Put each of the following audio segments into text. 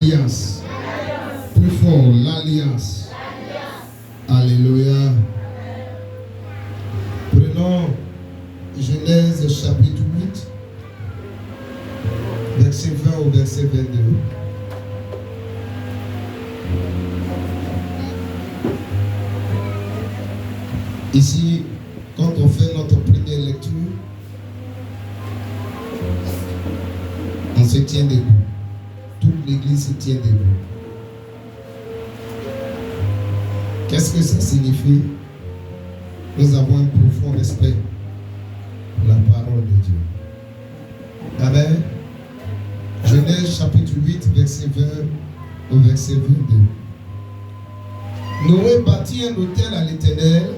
L'alliance. Plus fort, l'alliance. Alléluia. Prenons Genèse chapitre 8, verset 20 au verset 22. Ici, quand on fait notre première lecture, on se tient debout. Toute l'église se tient debout. Qu'est-ce que ça signifie? Nous avons un profond respect pour la parole de Dieu. Amen. Genèse chapitre 8, verset 20 au verset 22. Noé bâtit un autel à l'Éternel.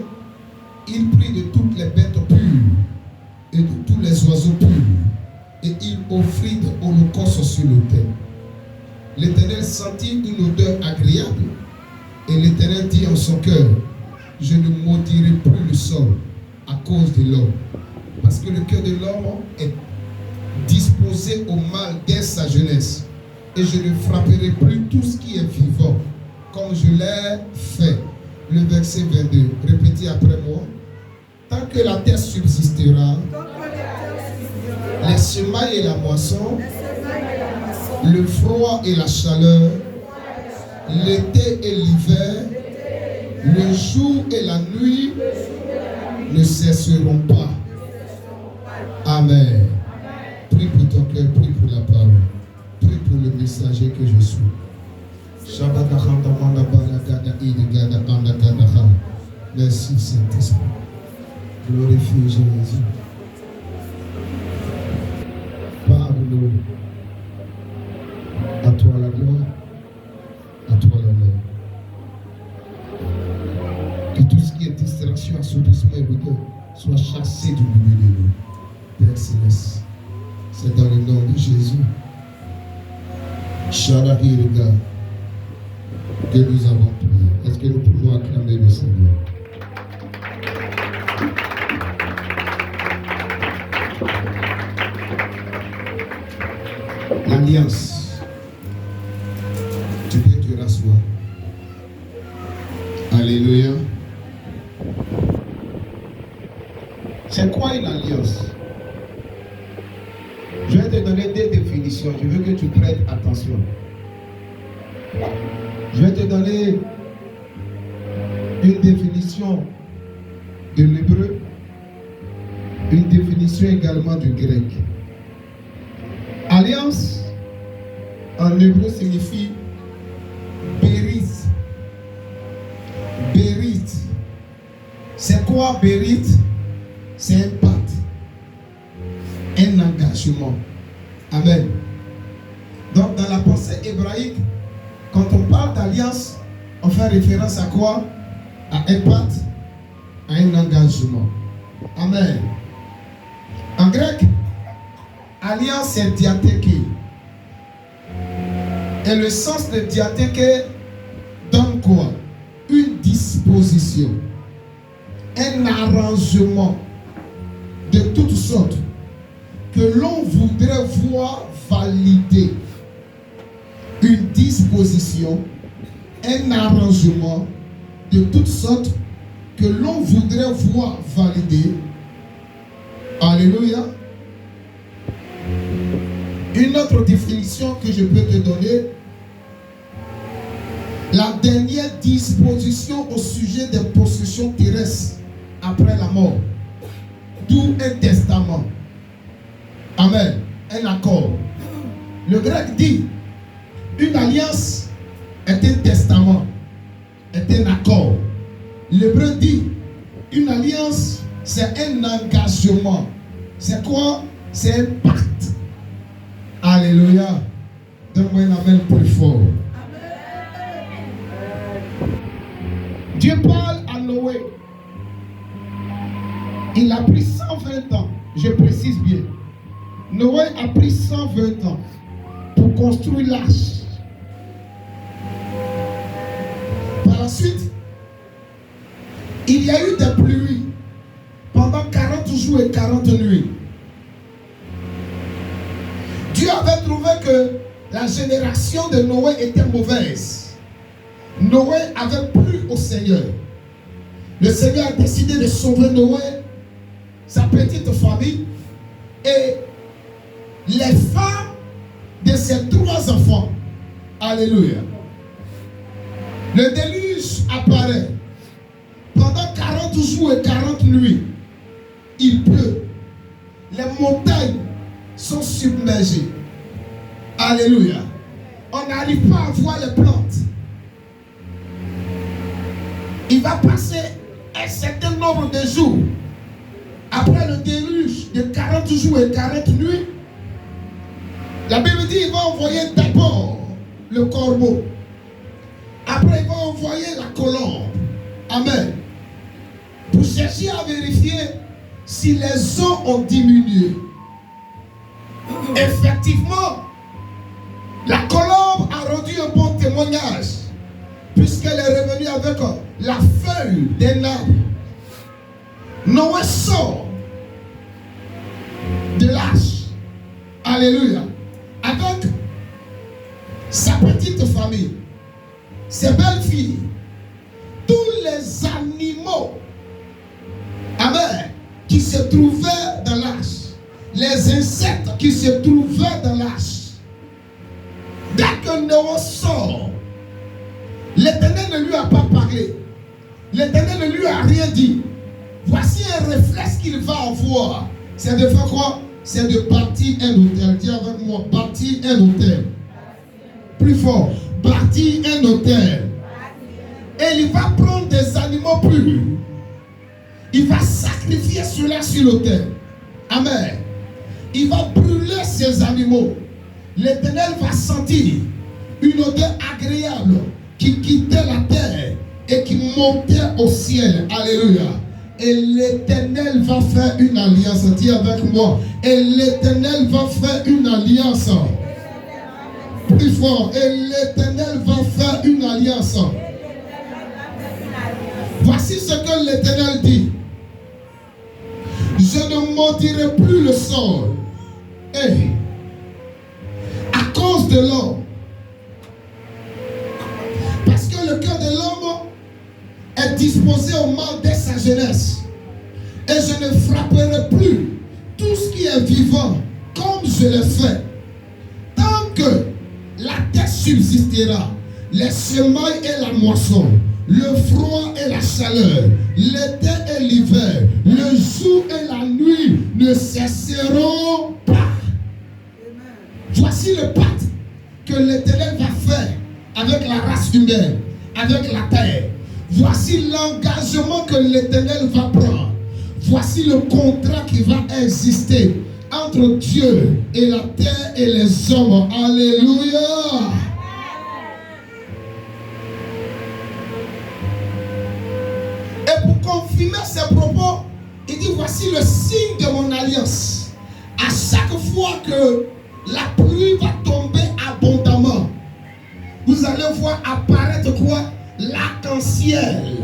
Il prit de toutes les bêtes pures et de tous les oiseaux purs, et il offrit de holocaustes sur l'autel. L'Éternel sentit une odeur agréable, et l'Éternel dit en son cœur: je ne maudirai plus le sol à cause de l'homme, parce que le cœur de l'homme est disposé au mal dès sa jeunesse, et je ne frapperai plus tout ce qui est vivant, comme je l'ai fait. Le verset 22, répétez après moi. Tant que la terre subsistera, les semailles et la moisson, le froid et la chaleur, l'été et l'hiver, le jour et la nuit ne cesseront pas. Amen. Prie pour ton cœur, prie pour la parole. Prie pour le messager que je suis. Merci Saint-Esprit. Glorifie Jésus. Parle-nous. À toi la gloire, à toi l'honneur. Que tout ce qui est distraction, assourdissement et rigueur soit chassé du milieu de nous. Père Céleste, c'est dans le nom de Jésus. Shadahirga, que nous avons prié. Est-ce que nous pouvons acclamer le Seigneur? L'alliance. Tu peux te rasseoir. Alléluia. C'est quoi une alliance? Je vais te donner des définitions. Je veux que tu prêtes attention. Je vais te donner une définition de l'hébreu, une définition également du grec. Alliance en hébreu signifie bérit. Bérit. C'est quoi bérit? C'est un pacte, un engagement. Amen. Donc dans la pensée hébraïque, quand on parle d'alliance, on fait référence à quoi? À un pacte, à un engagement. Amen. En grec, alliance c'est diatheke. Et le sens de diatheke donne quoi? Une disposition, un arrangement de toutes sortes que l'on voudrait voir valider. Une disposition, un arrangement de toutes sortes que l'on voudrait voir valider. Alléluia. Une autre définition que je peux te donner: la dernière disposition au sujet des possessions terrestres après la mort. D'où un testament. Amen. Un accord. Le grec dit: une alliance est un testament, est un accord. L'hébreu dit: une alliance, c'est un engagement. C'est quoi? C'est un pacte. Alléluia. Donne-moi un amen plus fort. Dieu parle à Noé. Il a pris 120 ans. Je précise bien. Noé a pris 120 ans pour construire l'arche. Par la suite, il y a eu des pluies pendant 40 jours et 40 nuits. Dieu avait trouvé que la la génération de Noé était mauvaise. Noé avait plu au Seigneur. Le Seigneur a décidé de sauver Noé, sa petite famille et les femmes de ses 3 enfants. Alléluia. Le déluge apparaît. Pendant 40 jours et 40 nuits, il pleut. Les montagnes sont submergées. Alléluia. On n'arrive pas à voir les plantes. Il va passer un certain nombre de jours. Après le déluge de 40 jours et 40 nuits, la Bible dit qu'il va envoyer d'abord le corbeau. Après, il va envoyer la colombe. Amen. Pour chercher à vérifier si les eaux ont diminué. Effectivement, la colombe a rendu un bon témoignage, puisqu'elle est revenue avec la feuille d'un arbre. Noé sort de l'arche. Alléluia. Avec sa petite famille, ses belles filles, tous les animaux, amen, qui se trouvaient dans l'arche, les insectes qui se trouvaient dans l'arche. Dès que Noé sort, l'Éternel ne lui a pas parlé. L'Éternel ne lui a rien dit. Voici un réflexe qu'il va avoir. C'est de faire quoi? C'est de bâtir un hôtel. Dis avec moi, bâtir un hôtel. Plus fort, bâtir un hôtel. Et il va prendre des animaux purs. Il va sacrifier cela sur l'autel. Amen. Il va brûler ces animaux. L'Éternel va sentir une odeur agréable qui quittait la terre et qui montait au ciel. Alléluia. Et l'Éternel va faire une alliance. Dis avec moi. Et l'Éternel va faire une alliance. Plus fort. Et l'Éternel va faire une alliance. Voici ce que l'Éternel dit. Je ne maudirai plus le sol. Et à cause de l'homme. Parce que le cœur de l'homme est disposé au mal dès sa jeunesse. Et je ne frapperai plus tout ce qui est vivant comme je l'ai fait. Tant que la terre subsistera, les semailles et la moisson, le froid et la chaleur, l'été et l'hiver, le jour et la nuit ne cesseront pas. Voici le pacte que l'Éternel va faire avec la race humaine, avec la terre. Voici l'engagement que l'Éternel va prendre. Voici le contrat qui va exister entre Dieu et la terre et les hommes. Alléluia. Et pour confirmer ses propos, il dit, voici le signe de mon alliance. À chaque fois que la pluie va tomber abondamment, vous allez voir apparaître quoi? L'arc-en-ciel,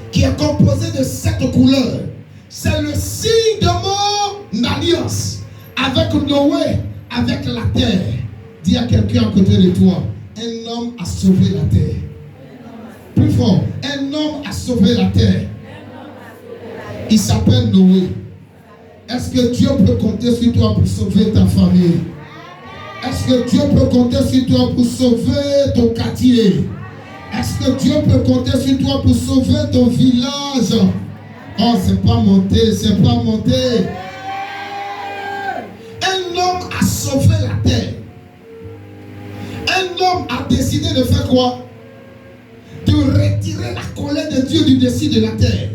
qui est composé de 7 couleurs. C'est le signe de mon alliance avec Noé, avec la terre. Dis à quelqu'un à côté de toi, un homme a sauvé la terre. Plus fort, un homme a sauvé la terre. Il s'appelle Noé. Est-ce que Dieu peut compter sur toi pour sauver ta famille? Est-ce que Dieu peut compter sur toi pour sauver ton quartier? Est-ce que Dieu peut compter sur toi pour sauver ton village? Oh, c'est pas monté, c'est pas monté. Un homme a sauvé la terre. Un homme a décidé de faire quoi? De retirer la colère de Dieu du dessus de la terre.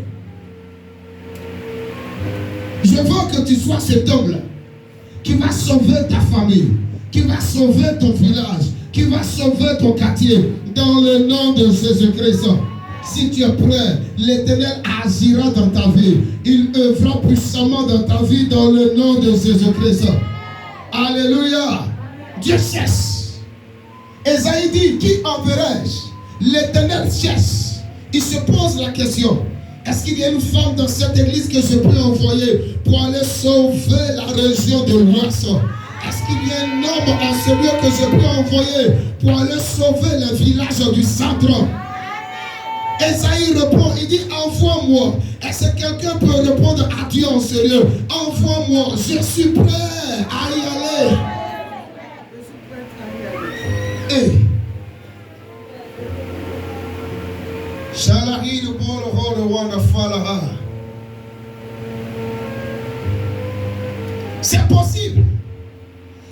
Je veux que tu sois cet homme-là qui va sauver ta famille, qui va sauver ton village, qui va sauver ton quartier dans le nom de Jésus-Christ. Si tu es prêt, l'Éternel agira dans ta vie. Il œuvrera puissamment dans ta vie dans le nom de Jésus-Christ. Alléluia. Dieu cherche. Ésaïe dit, qui enverrai-je? L'Éternel cherche. Il se pose la question. Est-ce qu'il y a une femme dans cette église que je peux envoyer pour aller sauver la région de l'Ouest? Est-ce qu'il y a un homme en ce lieu que je peux envoyer pour aller sauver le village du centre? Esaïe répond, il dit envoie-moi. Est-ce que quelqu'un peut répondre à Dieu en ce lieu? Envoie-moi, je suis prêt à y aller. Et c'est possible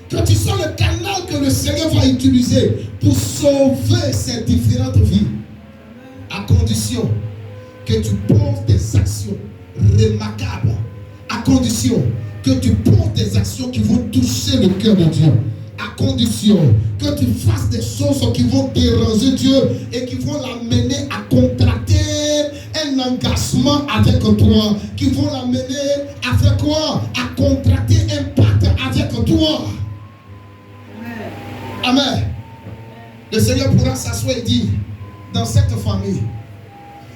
que tu sois le canal que le Seigneur va utiliser pour sauver ces différentes vies, à condition que tu poses des actions remarquables, à condition que tu poses des actions qui vont toucher le cœur de Dieu, à condition que tu fasses des choses qui vont déranger Dieu et qui vont l'amener à contracter un engagement avec toi, qui vont l'amener à faire quoi? À contracter un pacte avec toi. Amen. Le Seigneur pourra s'asseoir et dire, dans cette famille,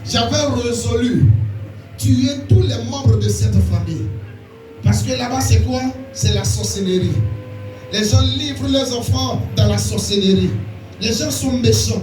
j'avais résolu tuer tous les membres de cette famille. Parce que là-bas, c'est quoi? C'est la sorcellerie. Les gens livrent leurs enfants dans la sorcellerie. Les gens sont méchants.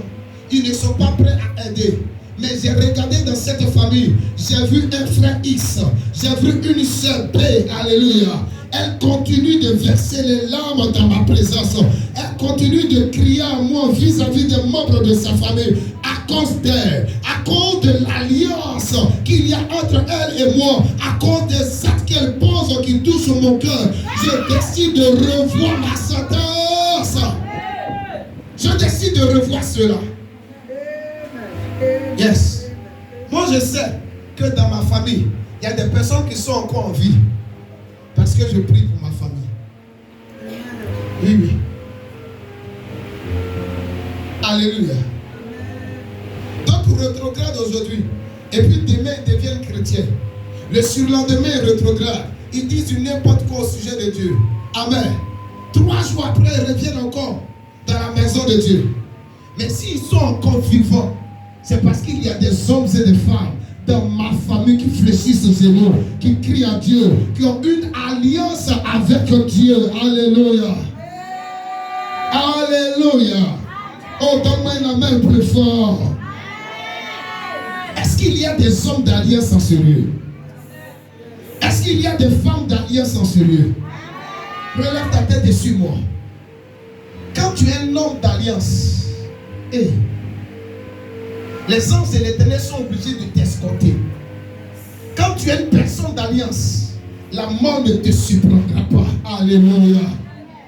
Ils ne sont pas prêts à aider. Mais j'ai regardé dans cette famille, j'ai vu un frère X, j'ai vu une sœur P, alléluia. Elle continue de verser les larmes dans ma présence. Elle continue de crier à moi vis-à-vis des membres de sa famille. À cause d'elle, à cause de l'alliance qu'il y a entre elle et moi, à cause des actes qu'elle pose qui touchent mon cœur, je décide de revoir ma sentence. Je décide de revoir cela. Yes. Moi je sais que dans ma famille, il y a des personnes qui sont encore en vie. Parce que je prie pour ma famille. Oui, oui. Alléluia. D'autres rétrogradent aujourd'hui. Et puis demain, ils deviennent chrétiens. Le surlendemain, ils rétrogradent. Ils disent du n'importe quoi au sujet de Dieu. Amen. 3 jours après, ils reviennent encore dans la maison de Dieu. Mais s'ils sont encore vivants, c'est parce qu'il y a des hommes et des femmes dans ma famille qui fléchissent aux genoux, qui crient à Dieu, qui ont une alliance avec Dieu. Alléluia. Alléluia. Oh, donne-moi une main plus fort. Est-ce qu'il y a des hommes d'alliance en ce lieu? Est-ce qu'il y a des femmes d'alliance en ce lieu? Relève ta tête et suis-moi. Quand tu es un homme d'alliance, les anges et l'Éternel sont obligés de t'escorter. Quand tu es une personne d'alliance, la mort ne te surprendra pas. Alléluia.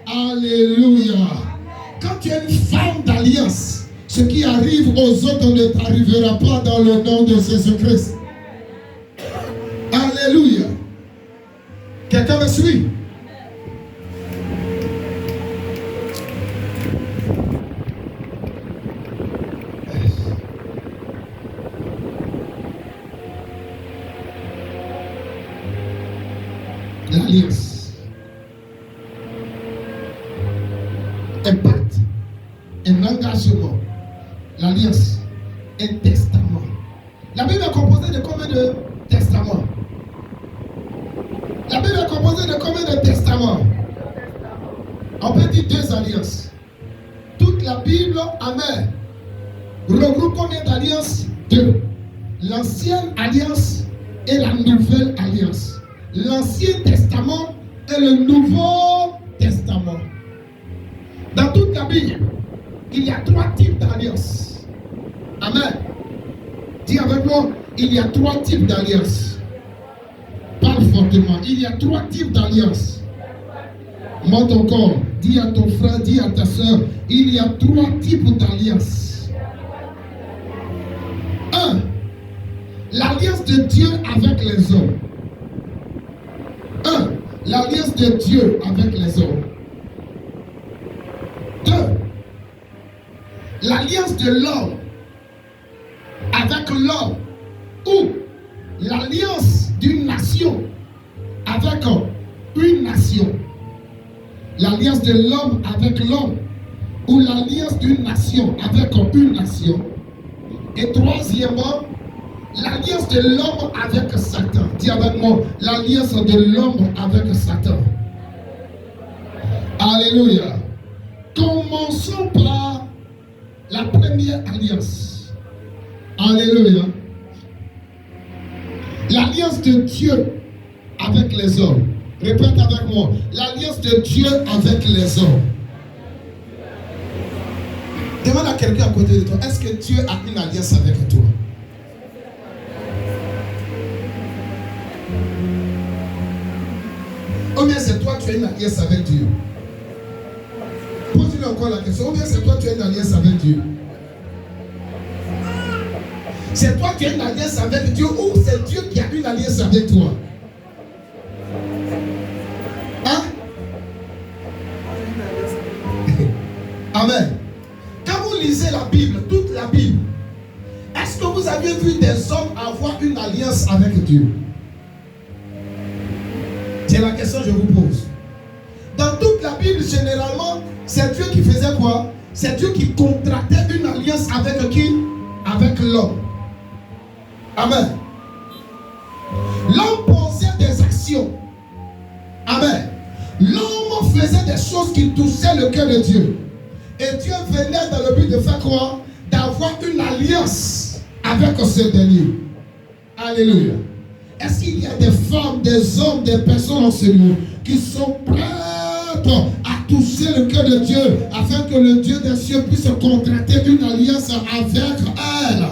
Alléluia. Quand tu es une femme d'alliance, ce qui arrive aux autres ne t'arrivera pas dans le nom de Jésus-Christ. Alléluia. Quelqu'un me suit? L'alliance, un pacte, un engagement, l'alliance, un testament. La Bible est composée de combien de testaments? La Bible est composée de combien de testaments? On peut dire 2 alliances. Toute la Bible, amen, regroupe combien d'alliances? 2. L'ancienne alliance et la nouvelle alliance. L'Ancien Testament et le Nouveau Testament. Dans toute la Bible, il y a 3 types d'alliances. Amen. Dis avec moi, il y a 3 types d'alliances. Parle fortement. Il y a 3 types d'alliances. Monte encore. Dis à ton frère, dis à ta soeur, il y a 3 types d'alliances. 1. L'alliance de Dieu avec les hommes. 1. L'alliance de Dieu avec les hommes. 2. L'alliance de l'homme avec l'homme, ou l'alliance d'une nation avec une nation. L'alliance de l'homme avec l'homme, ou l'alliance d'une nation avec une nation. Et troisièmement, l'alliance de l'homme avec Satan. Dis avec moi, l'alliance de l'homme avec Satan. Alléluia. Commençons par la première alliance. Alléluia. L'alliance de Dieu avec les hommes. Répète avec moi. L'alliance de Dieu avec les hommes. Demande à quelqu'un à côté de toi, est-ce que Dieu a une alliance avec toi? Ou bien c'est toi qui as une alliance avec Dieu? Pose-lui encore la question. Ou bien c'est toi qui as une alliance avec Dieu? C'est toi qui as une alliance avec Dieu ou c'est Dieu qui a une alliance avec toi? Hein? Amen. Quand vous lisez la Bible, toute la Bible, est-ce que vous avez vu des hommes avoir une alliance avec Dieu? C'est la question que je vous pose. Dans toute la Bible, généralement, c'est Dieu qui faisait quoi? C'est Dieu qui contractait une alliance avec qui? Avec l'homme. Amen. L'homme posait des actions. Amen. L'homme faisait des choses qui touchaient le cœur de Dieu. Et Dieu venait dans le but de faire quoi? D'avoir une alliance avec ce dernier. Alléluia. Est-ce qu'il y a des femmes, des hommes, des personnes en ce lieu qui sont prêtes à toucher le cœur de Dieu afin que le Dieu des cieux puisse contracter une alliance avec elle? Amen.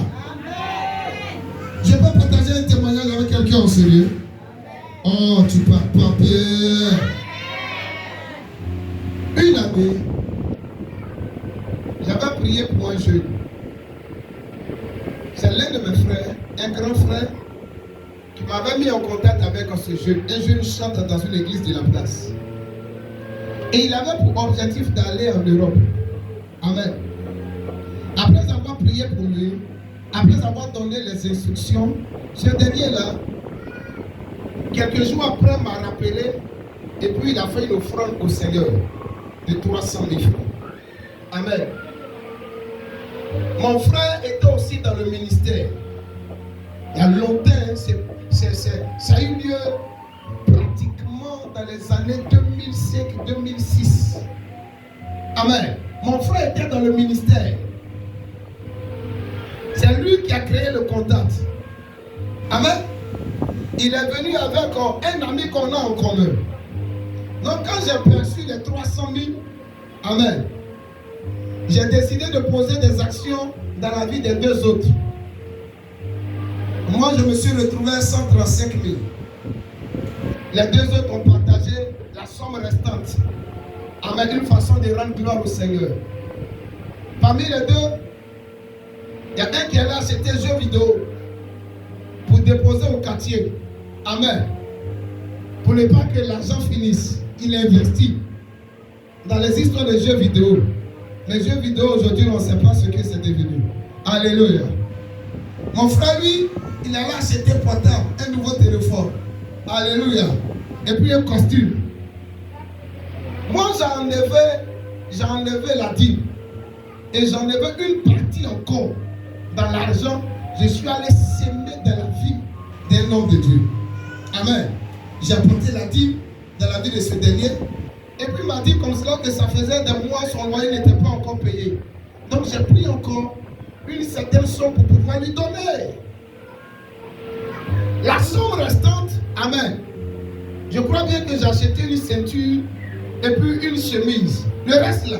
Je peux partager un témoignage avec quelqu'un en ce lieu? Oh, tu parles pas bien. Une année, j'avais prié pour un jeune. C'est l'un de mes frères, un grand frère, qui m'avait mis en contact avec ce jeune. Un jeune chante dans une église de la place. Et il avait pour objectif d'aller en Europe. Amen. Après avoir prié pour lui, après avoir donné les instructions, ce dernier-là, quelques jours après, m'a rappelé et puis il a fait une offrande au Seigneur de 300 000 francs. Amen. Mon frère était aussi dans le ministère. Il y a longtemps, ça a eu lieu pratiquement dans les années 2005-2006. Amen. Mon frère était dans le ministère. C'est lui qui a créé le contact. Amen. Il est venu avec un ami qu'on a en commun. Donc quand j'ai perçu les 300 000, amen, j'ai décidé de poser des actions dans la vie des deux autres. Moi, je me suis retrouvé à 135 000. Les deux autres ont partagé la somme restante. Amen, une façon de rendre gloire au Seigneur. Parmi les deux, il y a un qui est là, acheté jeux vidéo pour déposer au quartier. Amen. Pour ne pas que l'argent finisse, il investit dans les histoires de jeux vidéo. Les jeux vidéo aujourd'hui, on ne sait pas ce que c'est devenu. Alléluia. Mon frère, lui, il allait acheter portable, un nouveau téléphone. Alléluia. Et puis un costume. Moi, j'ai enlevé la dîme. Et j'en avais une partie encore dans l'argent. Je suis allé s'aimer dans la vie d'un homme de Dieu. Amen. J'ai apporté la dîme dans la vie de ce dernier. Et puis il m'a dit comme cela que ça faisait des mois, son loyer n'était pas encore payé. Donc j'ai pris encore une certaine somme pour pouvoir lui donner. La somme restante, amen. Je crois bien que j'ai acheté une ceinture et puis une chemise. Le reste là.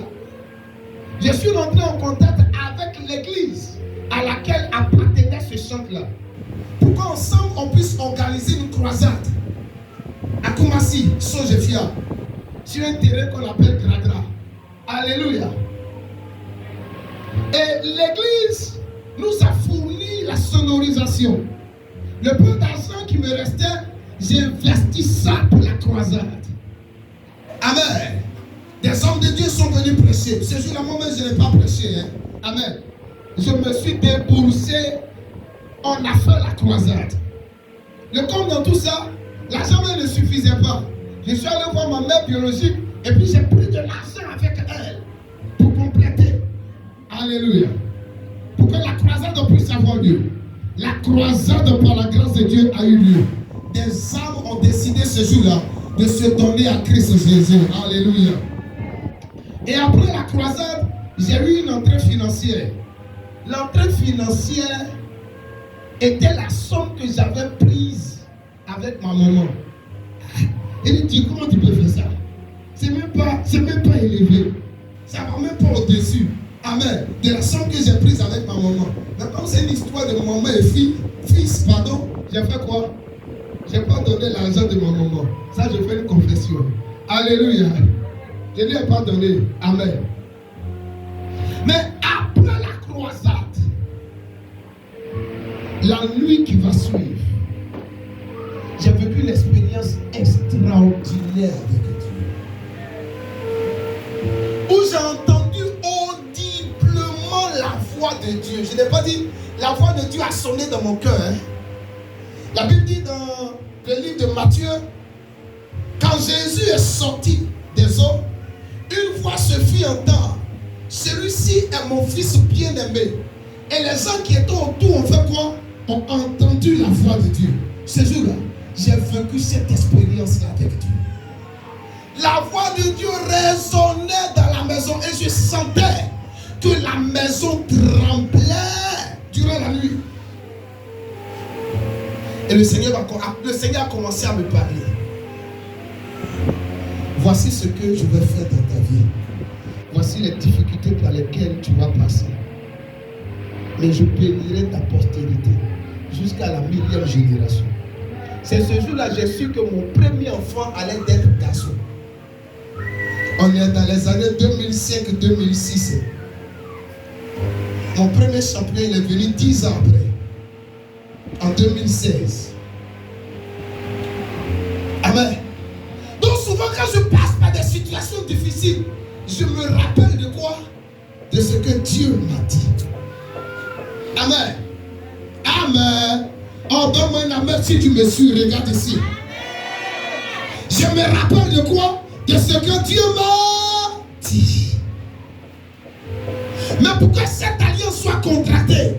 Je suis rentré en contact avec l'église à laquelle appartenait ce centre-là. Pour qu'ensemble on puisse organiser une croisade à Koumassi, Sojefia, sur un terrain qu'on appelle Gradra. Alléluia. Et l'église nous a fourni la sonorisation. Le peu d'argent qui me restait, j'ai investi ça pour la croisade. Amen. Des hommes de Dieu sont venus prêcher. Ce jour-là, moi-même, je n'ai pas prêché. Hein. Amen. Je me suis déboursé. On a fait la croisade. Le compte dans tout ça, l'argent ne suffisait pas. Je suis allé voir ma mère biologique et puis j'ai pris de l'argent avec elle pour compléter. Alléluia. Pour que la croisade puisse avoir lieu. La croisade par la grâce de Dieu a eu lieu. Des âmes ont décidé ce jour-là de se donner à Christ Jésus. Alléluia. Et après la croisade, j'ai eu une entrée financière. L'entrée financière était la somme que j'avais prise avec ma maman. Il dit, comment tu peux faire ça? C'est même pas élevé. Ça va même pas au-dessus. Amen. De la somme que j'ai prise avec ma maman. Mais comme c'est une histoire de maman et fils, pardon, j'ai fait quoi? J'ai pas donné l'argent de ma maman. Ça, je fais une confession. Alléluia. Je ne lui ai pas donné. Amen. Mais après la croisade, la nuit qui va suivre, j'ai vécu l'expérience extraordinaire avec Dieu. Où j'ai entendu audiblement la voix de Dieu. Je n'ai pas dit la voix de Dieu a sonné dans mon cœur. Hein. La Bible dit dans le livre de Matthieu, quand Jésus est sorti des eaux, une voix se fit entendre. Celui-ci est mon fils bien-aimé. Et les gens qui étaient autour ont fait quoi? Ont entendu la voix de Dieu. Ce jour-là, j'ai vécu cette expérience-là avec Dieu. La voix de Dieu résonnait dans la maison et je sentais que la maison tremblait durant la nuit. Et le Seigneur a commencé à me parler. Voici ce que je vais faire dans ta vie. Voici les difficultés par lesquelles tu vas passer. Mais je bénirai ta postérité jusqu'à la 1000e génération. C'est ce jour-là que j'ai su que mon premier enfant allait être garçon. On est dans les années 2005-2006. Mon premier champion il est venu 10 ans après. En 2016. Amen. Donc souvent quand je passe par des situations difficiles, je me rappelle de quoi? De ce que Dieu m'a dit. Amen. Amen. Oh, donne-moi un amen si tu me suis. Regarde ici. Je me rappelle de quoi? De ce que Dieu m'a dit. Mais pour que cette alliance soit contractée,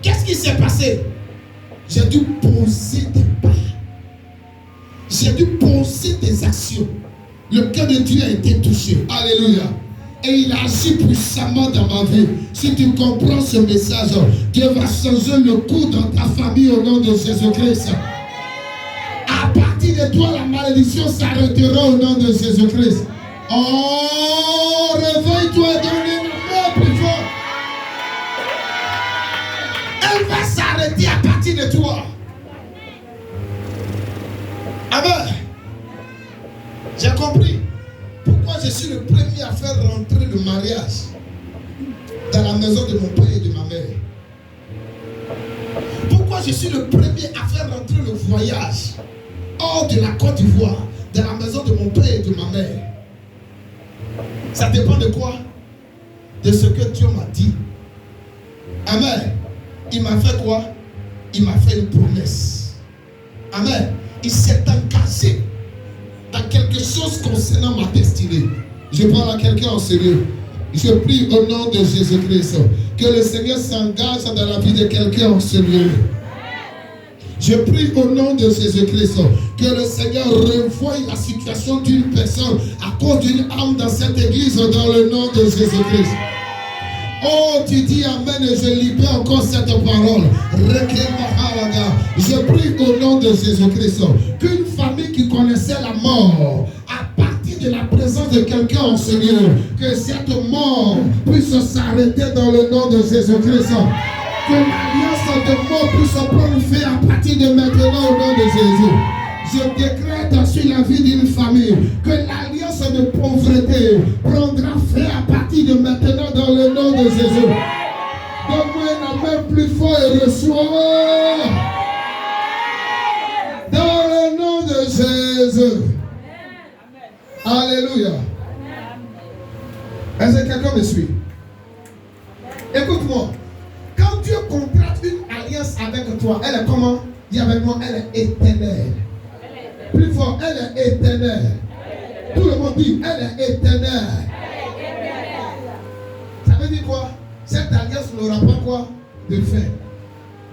qu'est-ce qui s'est passé? J'ai dû poser des pas. J'ai dû poser des actions. Le cœur de Dieu a été touché. Alléluia. Et il agit puissamment dans ma vie. Si tu comprends ce message, Dieu va changer le cours dans ta famille au nom de Jésus-Christ. À partir de toi, la malédiction s'arrêtera au nom de Jésus-Christ. Oh, réveille-toi et donne une plus fort. Elle va s'arrêter à partir de toi. Amen. J'ai compris pourquoi je suis le premier à faire rentrer le mariage dans la maison de mon père et de ma mère. Pourquoi je suis le premier à faire rentrer le voyage hors de la Côte d'Ivoire dans la maison de mon père et de ma mère. Ça dépend de quoi? De ce que Dieu m'a dit. Amen. Il m'a fait quoi? Il m'a fait une promesse. Amen. Il s'est engagé dans quelque chose concernant ma destinée. Je parle à quelqu'un en sérieux. Je prie au nom de Jésus-Christ que le Seigneur s'engage dans la vie de quelqu'un en sérieux. Je prie au nom de Jésus-Christ que le Seigneur revoie la situation d'une personne à cause d'une âme dans cette église dans le nom de Jésus-Christ. Oh, tu dis Amen et je libère encore cette parole. Je prie au nom de Jésus-Christ qu'une famille qui connaissait la mort, à partir de la présence de quelqu'un en Seigneur, que cette mort puisse s'arrêter dans le nom de Jésus-Christ. Que l'alliance de mort puisse prendre fin à partir de maintenant au nom de Jésus. Je décrète sur la vie d'une famille que l'alliance de pauvreté prendra fin à partir de maintenant dans le nom de Jésus. Donne-moi un amen plus fort et reçois. Dans le nom de Jésus. Alléluia. Est-ce que quelqu'un me suit? Écoute-moi. Quand Dieu contracte une alliance avec toi, elle est comment? Dis avec moi, elle est éternelle. Plus fort, elle est éternelle. Tout le monde dit, elle est éternelle. Ça veut dire quoi? Cette alliance n'aura pas quoi? De fin.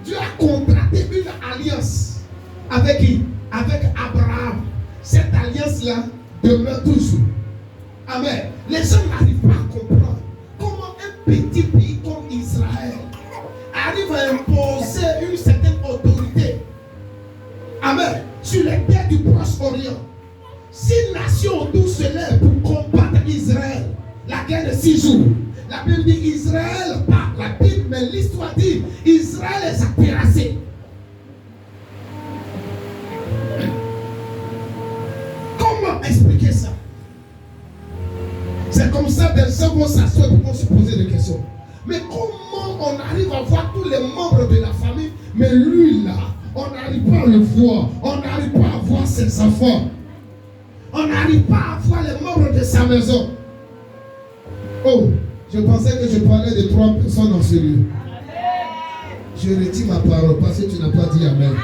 Dieu a contracté une alliance. Avec qui? Avec Abraham. Cette alliance-là demeure toujours. Amen. Les gens n'arrivent pas à comprendre comment un petit pays comme Israël arrive à imposer une certaine autorité. Amen. Sur les terres du Proche-Orient. 6 nations d'où se lèvent pour combattre Israël. La guerre de 6 jours. La Bible dit Israël, pas la Bible, mais l'histoire dit Israël les a terrassés. Comment expliquer ça? C'est comme ça, des gens vont s'asseoir et vont se poser des questions. Mais comment on arrive à voir tous les membres de la famille, mais lui là, on n'arrive pas à le voir, on n'arrive pas à voir ses enfants, on n'arrive pas à voir les membres de sa maison. Oh, je pensais que je parlais de 3 personnes dans ce lieu. Je retire ma parole parce que tu n'as pas dit Amen.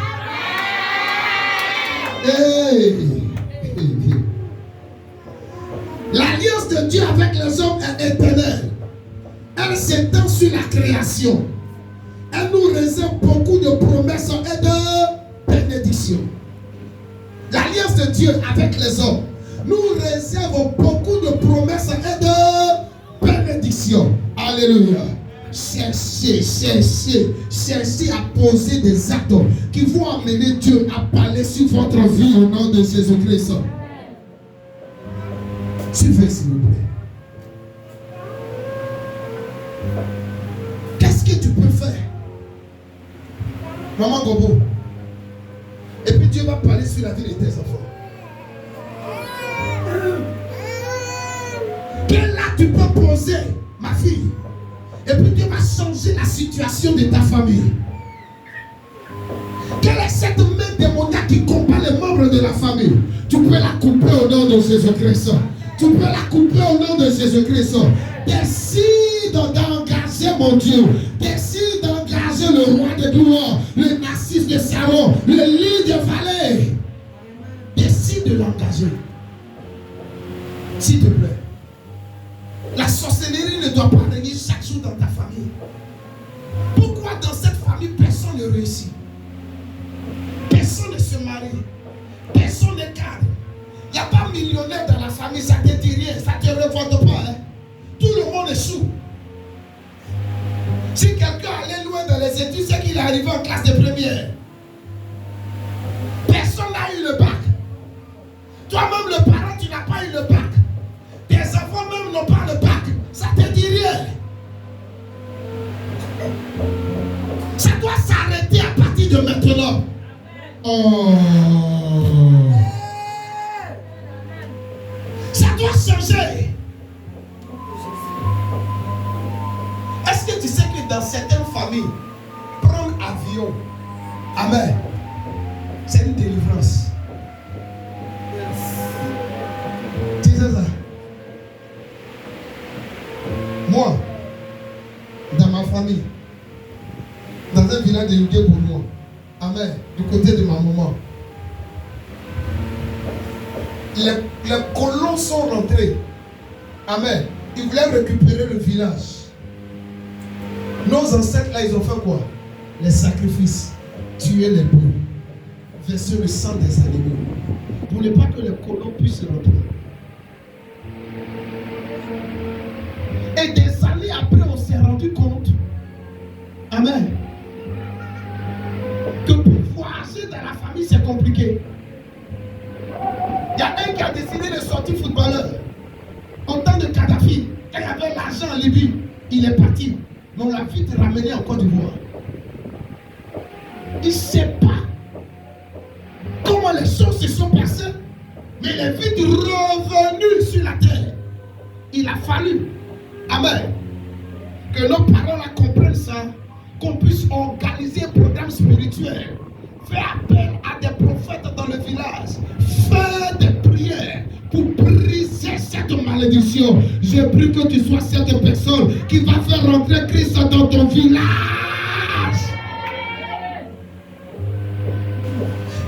Hey! L'alliance de Dieu avec les hommes est éternelle. Elle s'étend sur la création. Elle nous réserve beaucoup de promesses et de bénédictions. L'alliance de Dieu avec les hommes nous réserve beaucoup de promesses et de bénédictions. Alléluia. Cherchez à poser des actes qui vont amener Dieu à parler sur votre vie au nom de Jésus-Christ. Suivez s'il vous plaît. Qu'est-ce que tu peux faire? Maman Gobo. Et puis Dieu va parler sur la vie de tes enfants. Quel acte tu peux poser, ma fille? Et puis Dieu va changer la situation de ta famille. Quelle est cette main démoniaque qui combat les membres de la famille? Tu peux la couper au nom de Jésus-Christ. Tu peux la couper au nom de Jésus-Christ. Décide d'engager mon Dieu. Décide d'engager le roi de gloire, le Narcisse de Saron, le lit de vallée. Décide de l'engager. S'il te plaît. La sorcellerie ne doit pas régner chaque jour dans ta famille. Pourquoi dans cette famille personne ne réussit? Personne ne se marie. Personne ne cadre. Il n'y a pas millionnaire dans la famille, ça ne te dit rien, ça ne te révolte pas. Hein? Tout le monde échoue. Si quelqu'un allait loin dans les études, c'est qu'il est arrivé en classe de première. Personne n'a eu le bac. Toi-même, le parent, tu n'as pas eu le bac. Tes enfants même n'ont pas le bac. Ça ne te dit rien. Ça doit s'arrêter à partir de maintenant. Oh. Ça doit changer. Est-ce que tu sais que dans certaines familles, prendre avion, amen, c'est une délivrance. Tu sais ça? Moi, dans ma famille, dans un village de Yudé pour moi, amen, du côté de ma maman, les colons sont rentrés. Amen. Ils voulaient récupérer le village. Nos ancêtres là, ils ont fait quoi? Les sacrifices. Tuer les bœufs. Verser le sang des animaux. Pour ne pas que les colons puissent rentrer. Et des années après, on s'est rendu compte. Amen. Que pour voyager dans la famille, c'est compliqué. Il y a un qui a décidé de sortir footballeur. En temps de Kadhafi, quand il y avait l'argent en Libye, il est parti. Mais on l'a vite ramené en Côte d'Ivoire. Il ne sait pas comment les choses se sont passées, mais il est vite revenu sur la terre. Il a fallu, amen, que nos parents là comprennent ça, qu'on puisse organiser un programme spirituel. Faire appel à des prophètes dans le village. Faire des prières pour briser cette malédiction. Je prie que tu sois cette personne qui va faire rentrer Christ dans ton village.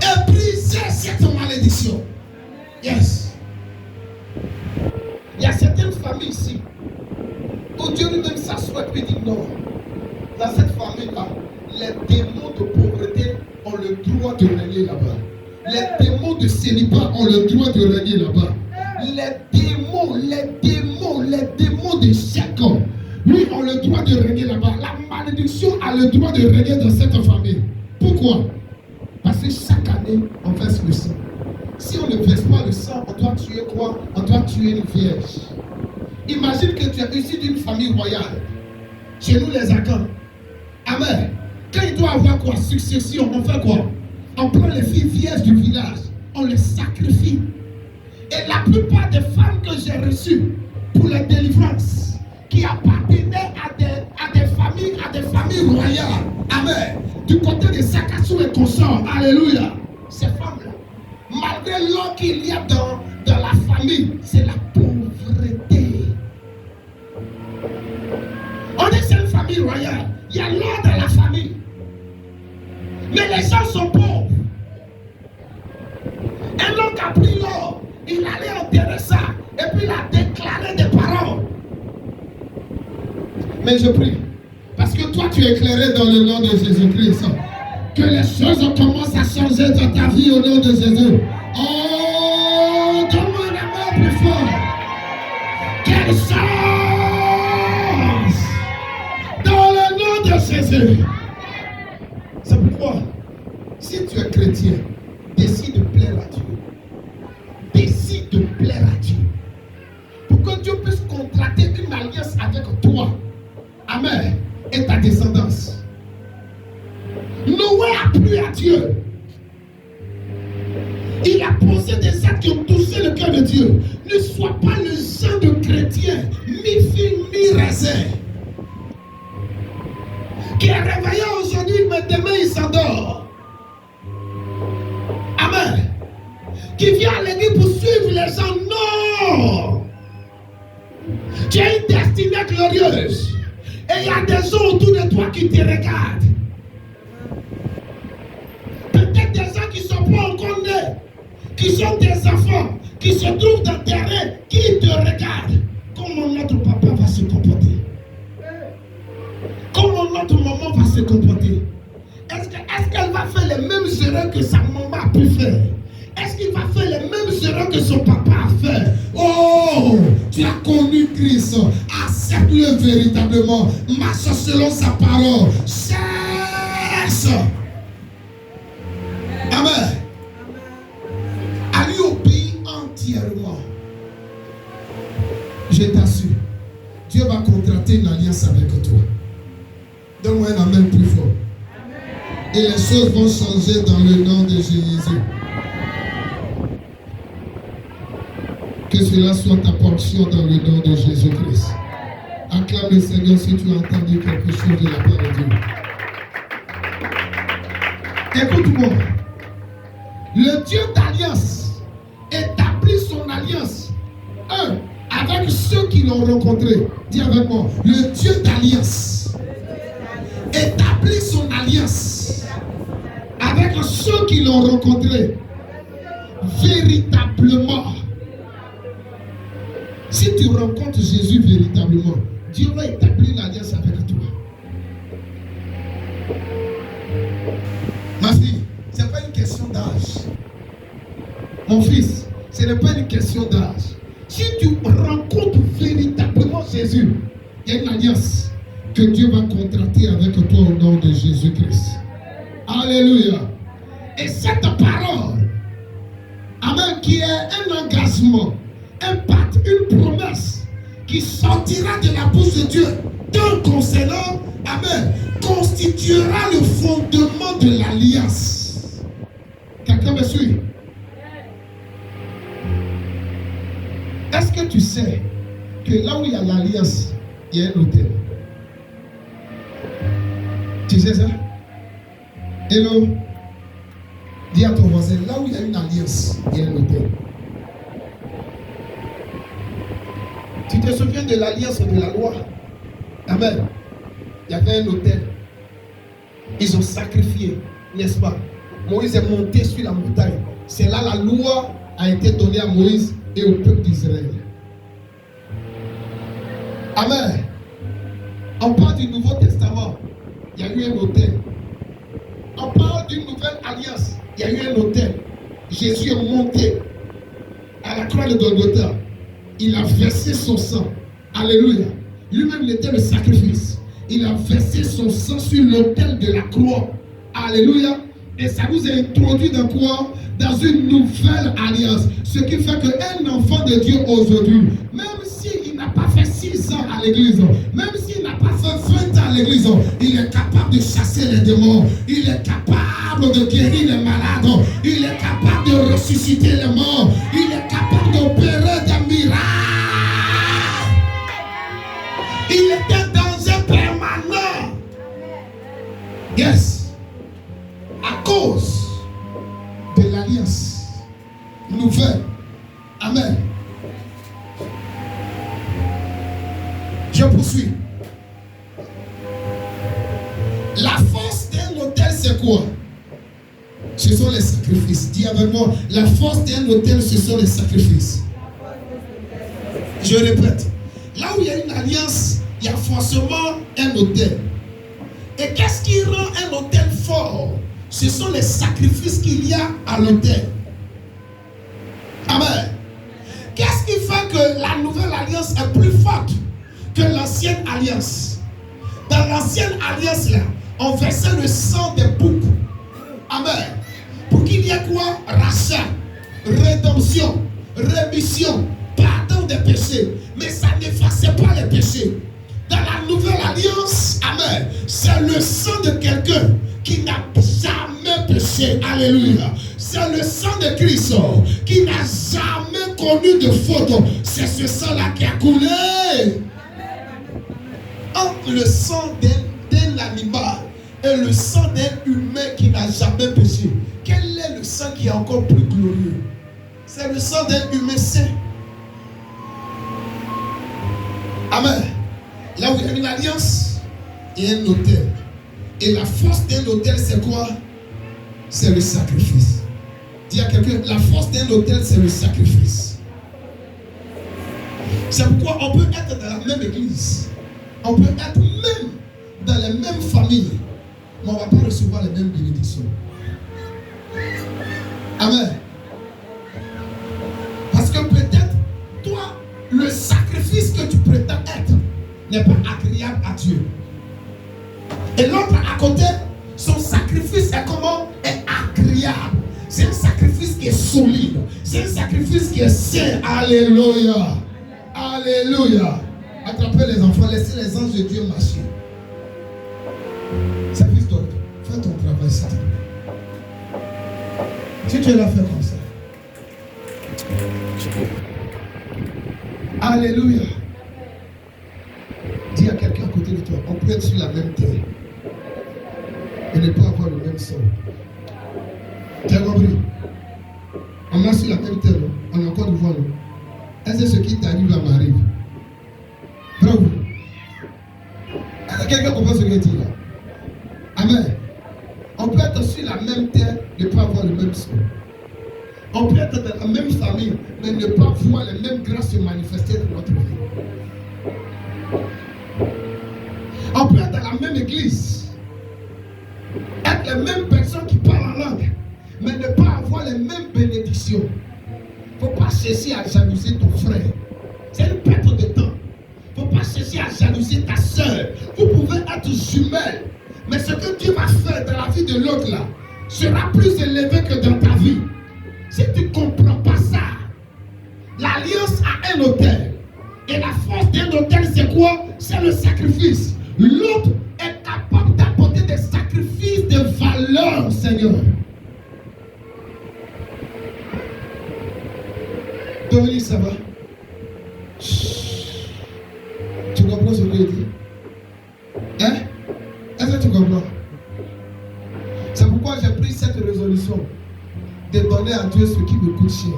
Et briser cette malédiction. Yes. Il y a certaines familles ici où Dieu lui-même s'assoit et dit non. Dans cette famille-là, les démons de pauvreté ont le droit de régner là-bas. Les démons de célibat ont le droit de régner là-bas. Les démons les démons de chaque homme, lui, ont le droit de régner là-bas. La malédiction a le droit de régner dans cette famille. Pourquoi? Parce que chaque année, on verse le sang. Si on ne verse pas le sang, on doit tuer quoi? On doit tuer une vierge. Imagine que tu es issu d'une famille royale. Chez nous, les Akans. Amen. Quand il doit avoir quoi? Succession, on fait quoi? On prend les filles vierges du village, on les sacrifie. Et la plupart des femmes que j'ai reçues pour les délivrances, qui appartenaient à des familles royales, amen, du côté de Sakassou et consorts, alléluia, ces femmes-là, malgré l'or qu'il y a dans la famille, c'est la pauvreté. On dit c'est une famille royale, il y a l'or dans la famille. Mais les gens sont pauvres. Un homme qui a pris l'or, il allait enterrer ça et puis il a déclaré des paroles. Mais je prie, parce que toi tu es éclairé dans le nom de Jésus-Christ, que les choses commencent à changer dans ta vie au nom de Jésus. Oh, donne-moi un amour plus fort. Quelle chose dans le nom de Jésus. C'est pourquoi, si tu es chrétien, décide de plaire à Dieu. Décide de plaire à Dieu. Pour que Dieu puisse contracter une alliance avec toi. Amen. Et ta descendance. Noé a plu à Dieu. Il a posé des actes qui ont touché le cœur de Dieu. Ne sois pas le genre de chrétien, mi-fille, mi-raisin, qui est réveillé aujourd'hui, mais demain il s'endort. Amen. Qui vient à l'église pour suivre les gens. Non. Tu as une destinée glorieuse. Et il y a des gens autour de toi qui te regardent. Peut-être des gens qui ne sont pas encore nés, qui sont des enfants, qui se trouvent dans le terrain, qui te regardent. Comment notre papa va se comporter? Comment notre maman va se comporter? Est-ce qu'elle va faire les mêmes erreurs que sa maman a pu faire? Est-ce qu'il va faire les mêmes erreurs que son papa a fait? Oh, tu as connu Christ. Accepte-le véritablement. Marche selon sa parole. Cherche. Amen. À lui obéir entièrement. Je t'assure, Dieu va contracter une alliance avec toi. Donne-moi un amen plus fort. Et les choses vont changer dans le nom de Jésus. Que cela soit ta portion dans le nom de Jésus-Christ. Acclame le Seigneur si tu as entendu quelque chose de la part de Dieu. Écoute-moi. Le Dieu d'alliance établit son alliance. Avec ceux qui l'ont rencontré. Dis avec moi. Le Dieu d'alliance établit son alliance avec ceux qui l'ont rencontré. Véritablement. Si tu rencontres Jésus véritablement, Dieu va établir l'alliance avec toi. Ma fille, ce n'est pas une question d'âge. Mon fils, ce n'est pas une question d'âge. Si tu rencontres véritablement Jésus, il y a une alliance que Dieu va contracter avec toi au nom de Jésus-Christ. Alléluia. Et cette parole, amen, qui est un engagement, un pacte, une promesse qui sortira de la bouche de Dieu d'un concernant, amen, constituera le fondement de l'alliance. Quelqu'un me suit? Est-ce que tu sais que là où il y a l'alliance, il y a un autel? Tu sais ça? Hello? Dis à ton voisin, là où il y a une alliance, il y a un autel. Tu te souviens de l'alliance de la loi? Amen. Il y avait un autel. Ils ont sacrifié, n'est-ce pas? Moïse est monté sur la montagne. C'est là la loi a été donnée à Moïse et au peuple d'Israël. Amen. On parle du Nouveau Testament. Il y a eu un autel. On parle d'une nouvelle alliance. Il y a eu un autel. Jésus est monté à la croix de Golgotha. il a versé son sang. Alléluia. Lui-même, il était le sacrifice. Il a versé son sang sur l'autel de la croix. Alléluia. Et ça nous a introduit dans quoi? Dans une nouvelle alliance. Ce qui fait qu'un enfant de Dieu aujourd'hui, même s'il n'a pas fait 6 ans à l'église, même s'il n'a pas fait 20 ans à l'église, il est capable de chasser les démons. Il est capable de guérir les malades. Il est capable de ressusciter les morts. Il est capable d'opérer des miracles. Il est un danger permanent. Yes. À cause de l'alliance nouvelle. Amen. Je poursuis. La force d'un autel, c'est quoi? Ce sont les sacrifices. Dis avec moi, la force d'un autel, ce sont les sacrifices. Je répète. Là où il y a une alliance, il y a forcément un autel. Et qu'est-ce qui rend un autel fort? Ce sont les sacrifices qu'il y a à l'autel. Amen. Qu'est-ce qui fait que la nouvelle alliance est plus forte que l'ancienne alliance? Dans l'ancienne alliance, là, on versait le sang des boucs. Amen. Pour qu'il y ait quoi? Rachat, rédemption, rémission, pardon des péchés. Mais ça n'effaçait pas les péchés. Dans la nouvelle alliance, amen, c'est le sang de quelqu'un qui n'a jamais péché. Alléluia. C'est le sang de Christ qui n'a jamais connu de faute. C'est ce sang-là qui a coulé. Entre le sang d'un animal et le sang d'un humain qui n'a jamais péché, quel est le sang qui est encore plus glorieux? C'est le sang d'un humain saint. Amen. Là où il y a une alliance, il y a un autel. Et la force d'un autel, c'est quoi? C'est le sacrifice. Dis à quelqu'un, la force d'un autel, c'est le sacrifice. C'est pourquoi on peut être dans la même église. On peut être même dans les mêmes familles. Mais on ne va pas recevoir les mêmes bénédictions. Amen. Parce que peut-être, toi, le sacrifice que tu prétends être n'est pas agréable à Dieu. Et l'autre à côté, son sacrifice est comment? Est agréable. C'est un sacrifice qui est solide. C'est un sacrifice qui est sain. Alléluia. Alléluia. Attrapez les enfants, laissez les anges de Dieu marcher. Service d'ordre. Fais ton travail, ça. Si tu es là, fais comme ça. Alléluia. Dis à quelqu'un à côté de toi, on peut être sur la même terre et ne pas avoir le même sol. Tu as compris? On est sur la même terre, on est encore devant nous. Est-ce que ce qui t'arrive là m'arrive? Bravo. Est-ce que quelqu'un comprend ce que je dis là? Amen. On peut être sur la même terre et ne pas avoir le même sol. On peut être dans la même famille, mais ne pas voir les mêmes grâces se manifester dans notre vie. On peut être dans la même église, être les mêmes personnes qui parlent en langue, mais ne pas avoir les mêmes bénédictions. Il ne faut pas chercher à jalouser ton frère. C'est une perte de temps. Il ne faut pas chercher à jalouser ta soeur. Vous pouvez être jumelles, mais ce que Dieu va faire dans la vie de l'autre là sera plus élevé que dans ta vie. Si tu ne comprends pas ça, l'alliance a un autel. Et la force d'un autel, c'est quoi? C'est le sacrifice. L'autre est capable d'apporter des sacrifices de valeur, Seigneur. Dominique, ça va? Chut. Tu comprends ce que je dis? Hein? Est-ce que tu comprends? C'est pourquoi j'ai pris cette résolution de donner à Dieu ce qui me coûte cher.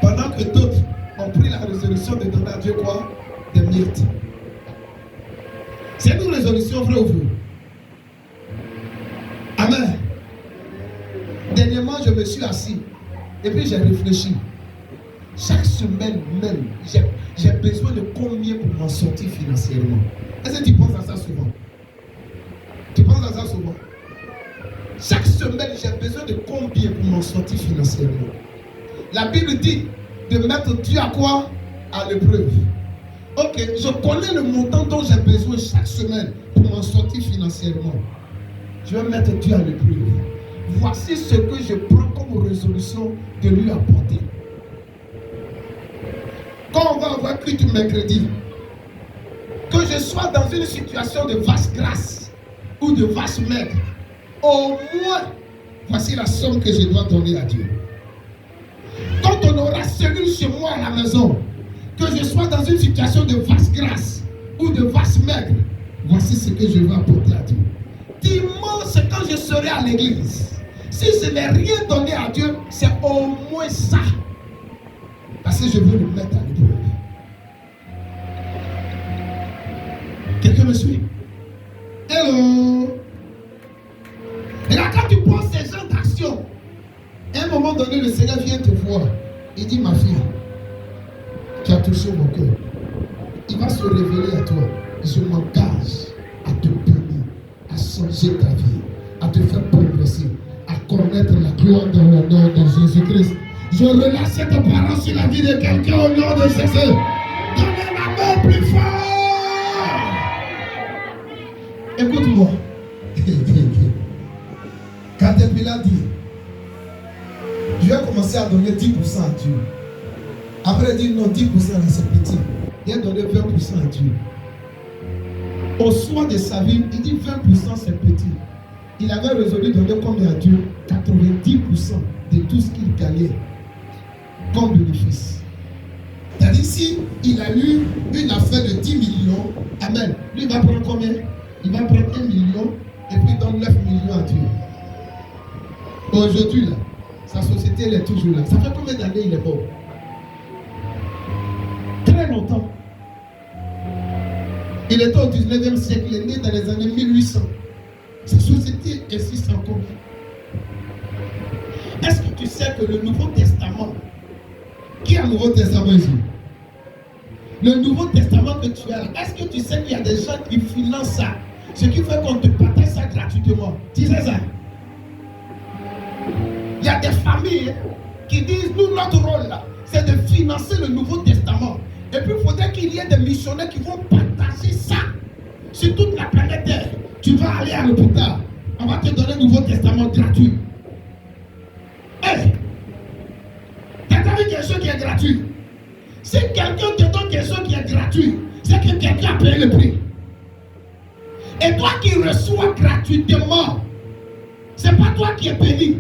Pendant que d'autres ont pris la résolution de donner à Dieu quoi? Des myrtes. C'est une résolution vraie ou faux? Amen. Dernièrement, je me suis assis et puis j'ai réfléchi. Chaque semaine même, j'ai besoin de combien pour m'en sortir financièrement? Est-ce que tu penses à ça souvent? Tu penses à ça souvent? Chaque semaine, j'ai besoin de combien pour m'en sortir financièrement? La Bible dit de mettre Dieu à quoi? À l'épreuve. Ok, je connais le montant dont j'ai besoin chaque semaine pour m'en sortir financièrement. Je vais mettre Dieu à l'épreuve. Voici ce que je prends comme résolution de lui apporter. Quand on va avoir culte mercredi, que je sois dans une situation de vaste grâce ou de vaste maigre, au moins, voici la somme que je dois donner à Dieu. Quand on aura cellule chez moi à la maison, que je sois dans une situation de vaste grâce ou de vaste maigre, voici ce que je vais apporter à Dieu. Dimanche, quand je serai à l'église, si je n'ai rien donné à Dieu, c'est au moins ça. Parce que je veux le mettre à l'épreuve. Quelqu'un me suit? Hello? Et là, quand tu prends ces gens d'action, à un moment donné, le Seigneur vient te voir. Il dit, ma fille, tu as touché mon cœur. Il va se révéler à toi. Je m'engage à te bénir, à changer ta vie, à te faire progresser, à connaître la gloire dans le nom de Jésus-Christ. Je relâche cette parole sur la vie de quelqu'un au nom de Jésus. Donnez la main plus fort. Écoute-moi. Caterpillar dit, je vais commencer à donner 10% à Dieu. Après, il dit non, 10% là c'est petit. Il a donné 20% à Dieu. Au soir de sa vie, il dit 20% c'est petit. Il avait résolu de donner combien à Dieu? 90% de tout ce qu'il gagnait comme bénéfice. C'est-à-dire, si il a eu une affaire de 10 millions, amen, lui il va prendre combien? Il va prendre 1 million et puis il donne 9 millions à Dieu. Aujourd'hui, là, sa société elle est toujours là. Ça fait combien d'années il est mort? Très longtemps. Il était au 19e siècle, il est né dans les années 1800. Sa société existe encore. Est-ce que tu sais que le Nouveau Testament, qui a le Nouveau Testament ici? Le Nouveau Testament que tu as là, est-ce que tu sais qu'il y a des gens qui financent ça? Ce qui fait qu'on te partage ça gratuitement. Tu sais ça? Il y a des familles qui disent, nous, notre rôle là, c'est de financer le Nouveau Testament. Et puis, il faudrait qu'il y ait des missionnaires qui vont partager ça sur toute la planète Terre. Tu vas aller à l'hôpital, on va te donner le Nouveau Testament gratuit. Hey! T'as vu quelque chose qui est gratuit? Si quelqu'un te donne quelque chose qui est gratuit, c'est que quelqu'un a payé le prix. Et toi qui reçois gratuitement, c'est pas toi qui es béni.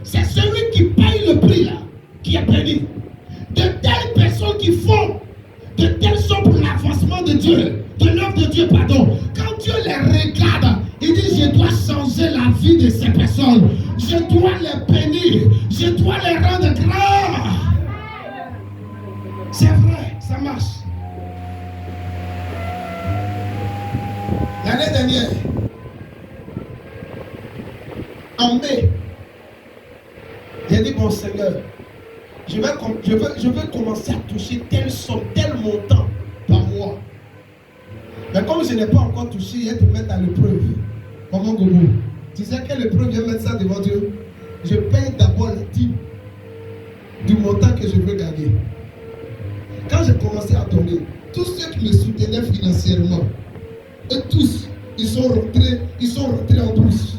C'est celui qui paye le prix là, qui est béni. De telles personnes qui font de telles choses pour l'avancement de Dieu, de l'œuvre de Dieu, pardon. Quand Dieu les regarde, il dit, je dois changer la vie de ces personnes. Je dois les bénir. Je dois les rendre grands. C'est vrai, ça marche. L'année dernière, en mai, j'ai dit, bon Seigneur, je veux commencer à toucher telle somme, tel montant par mois. Mais comme je n'ai pas encore touché, il va te mettre à l'épreuve. Comment Gogo? Tu sais quelle épreuve je vais mettre ça devant Dieu? Je paye d'abord la dîme du montant que je veux gagner. Quand j'ai commencé à donner, tous ceux qui me soutenaient financièrement, et tous, ils sont rentrés en brousse.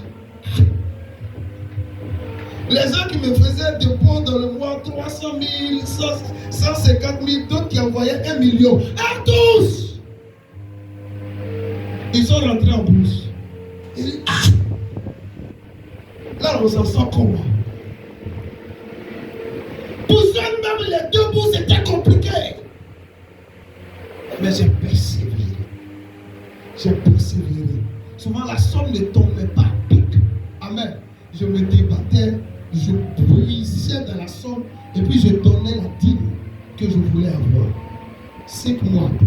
Les gens qui me faisaient des bons dans le mois, 300 000, 150 000, d'autres qui envoyaient 1 million. Et tous, ils sont rentrés en brousse. Et dit, ah! Là, on s'en sort comment? Pour ça, même les deux bouts, c'était compliqué. Mais j'ai persévéré. J'ai persévéré. Souvent, la somme ne tombait pas à pic. Amen. Je me débattais, je puisais dans la somme, et puis je donnais la dîme que je voulais avoir. 5 mois après,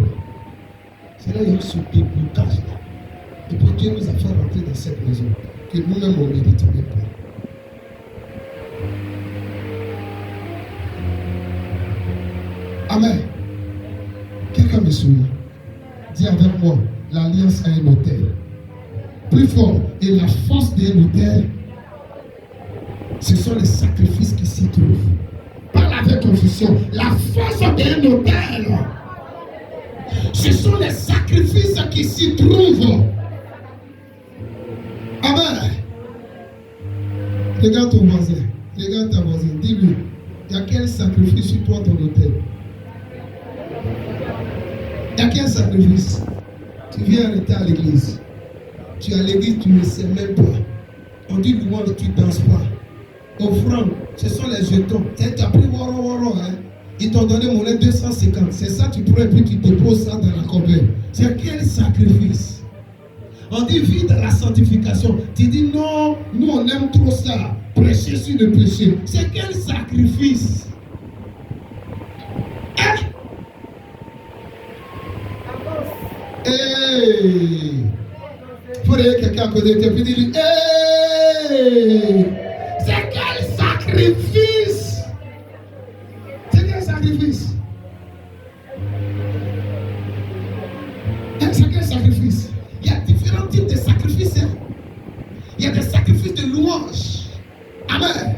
c'est là qu'il y a eu ce déblocage-là. Et puis Dieu nous a fait rentrer dans cette maison, que nous-mêmes on ne méritait pas. Amen. Quelqu'un me suit. Dis avec moi, l'alliance a un hôtel. Plus fort. Et la force d'un hôtel Ce sont les sacrifices qui s'y trouvent. Parle avec confusion. La force d'un autel. Ce sont les sacrifices qui s'y trouvent. Amen. Regarde ton voisin. Regarde ta voisine. Dis-lui, il y a quel sacrifice sur toi ton autel? Il y a quel sacrifice? Tu viens arrêter à l'église. Tu es à l'église, tu ne sais même pas. On dit louange, tu ne danses pas. Offrande, ce sont les jetons. Tu as pris waro, hein? Ils t'ont donné monnaie 250. C'est ça, tu prends et puis tu déposes ça dans la corbeille. C'est quel sacrifice? On dit vie dans la sanctification. Tu dis non, nous on aime trop ça. Prêcher sur le péché. C'est quel sacrifice? Hein? Hey! Il faut dire quelqu'un à côté de toi et dire hey! C'est quel sacrifice? C'est quel sacrifice? C'est quel sacrifice? Il y a différents types de sacrifices. Hein? Il y a des sacrifices de louange. Amen.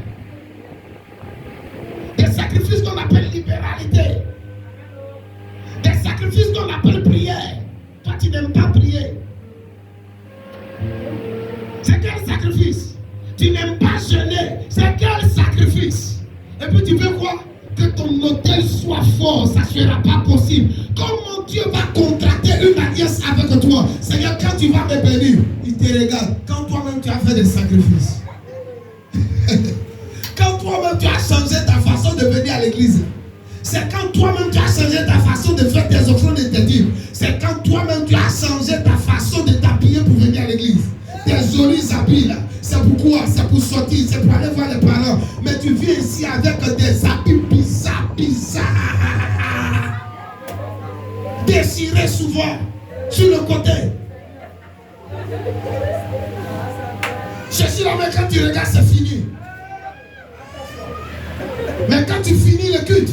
Des sacrifices qu'on appelle libéralité. Des sacrifices qu'on appelle prière. Toi, tu n'aimes pas prier. C'est quel sacrifice? Tu n'aimes pas jeûner. C'est quel sacrifice? Et puis tu veux quoi? Que ton autel soit fort. Ça ne sera pas possible. Comment Dieu va contracter une alliance avec toi? Seigneur, quand tu vas me bénir, il te regarde. Quand toi-même tu as fait des sacrifices. Quand toi-même tu as changé ta façon de venir à l'église. C'est quand toi-même tu as changé ta façon de faire tes offrandes et tes dîmes. C'est quand toi-même tu as changé ta façon de t'habiller pour venir à l'église. Tes jolis habits là, c'est pourquoi? C'est pour sortir, c'est pour aller voir les parents. Mais tu viens ici avec des habits bizarres. Déchirés souvent, sur le côté. Je suis là, mais quand tu regardes, c'est fini. Mais quand tu finis le culte,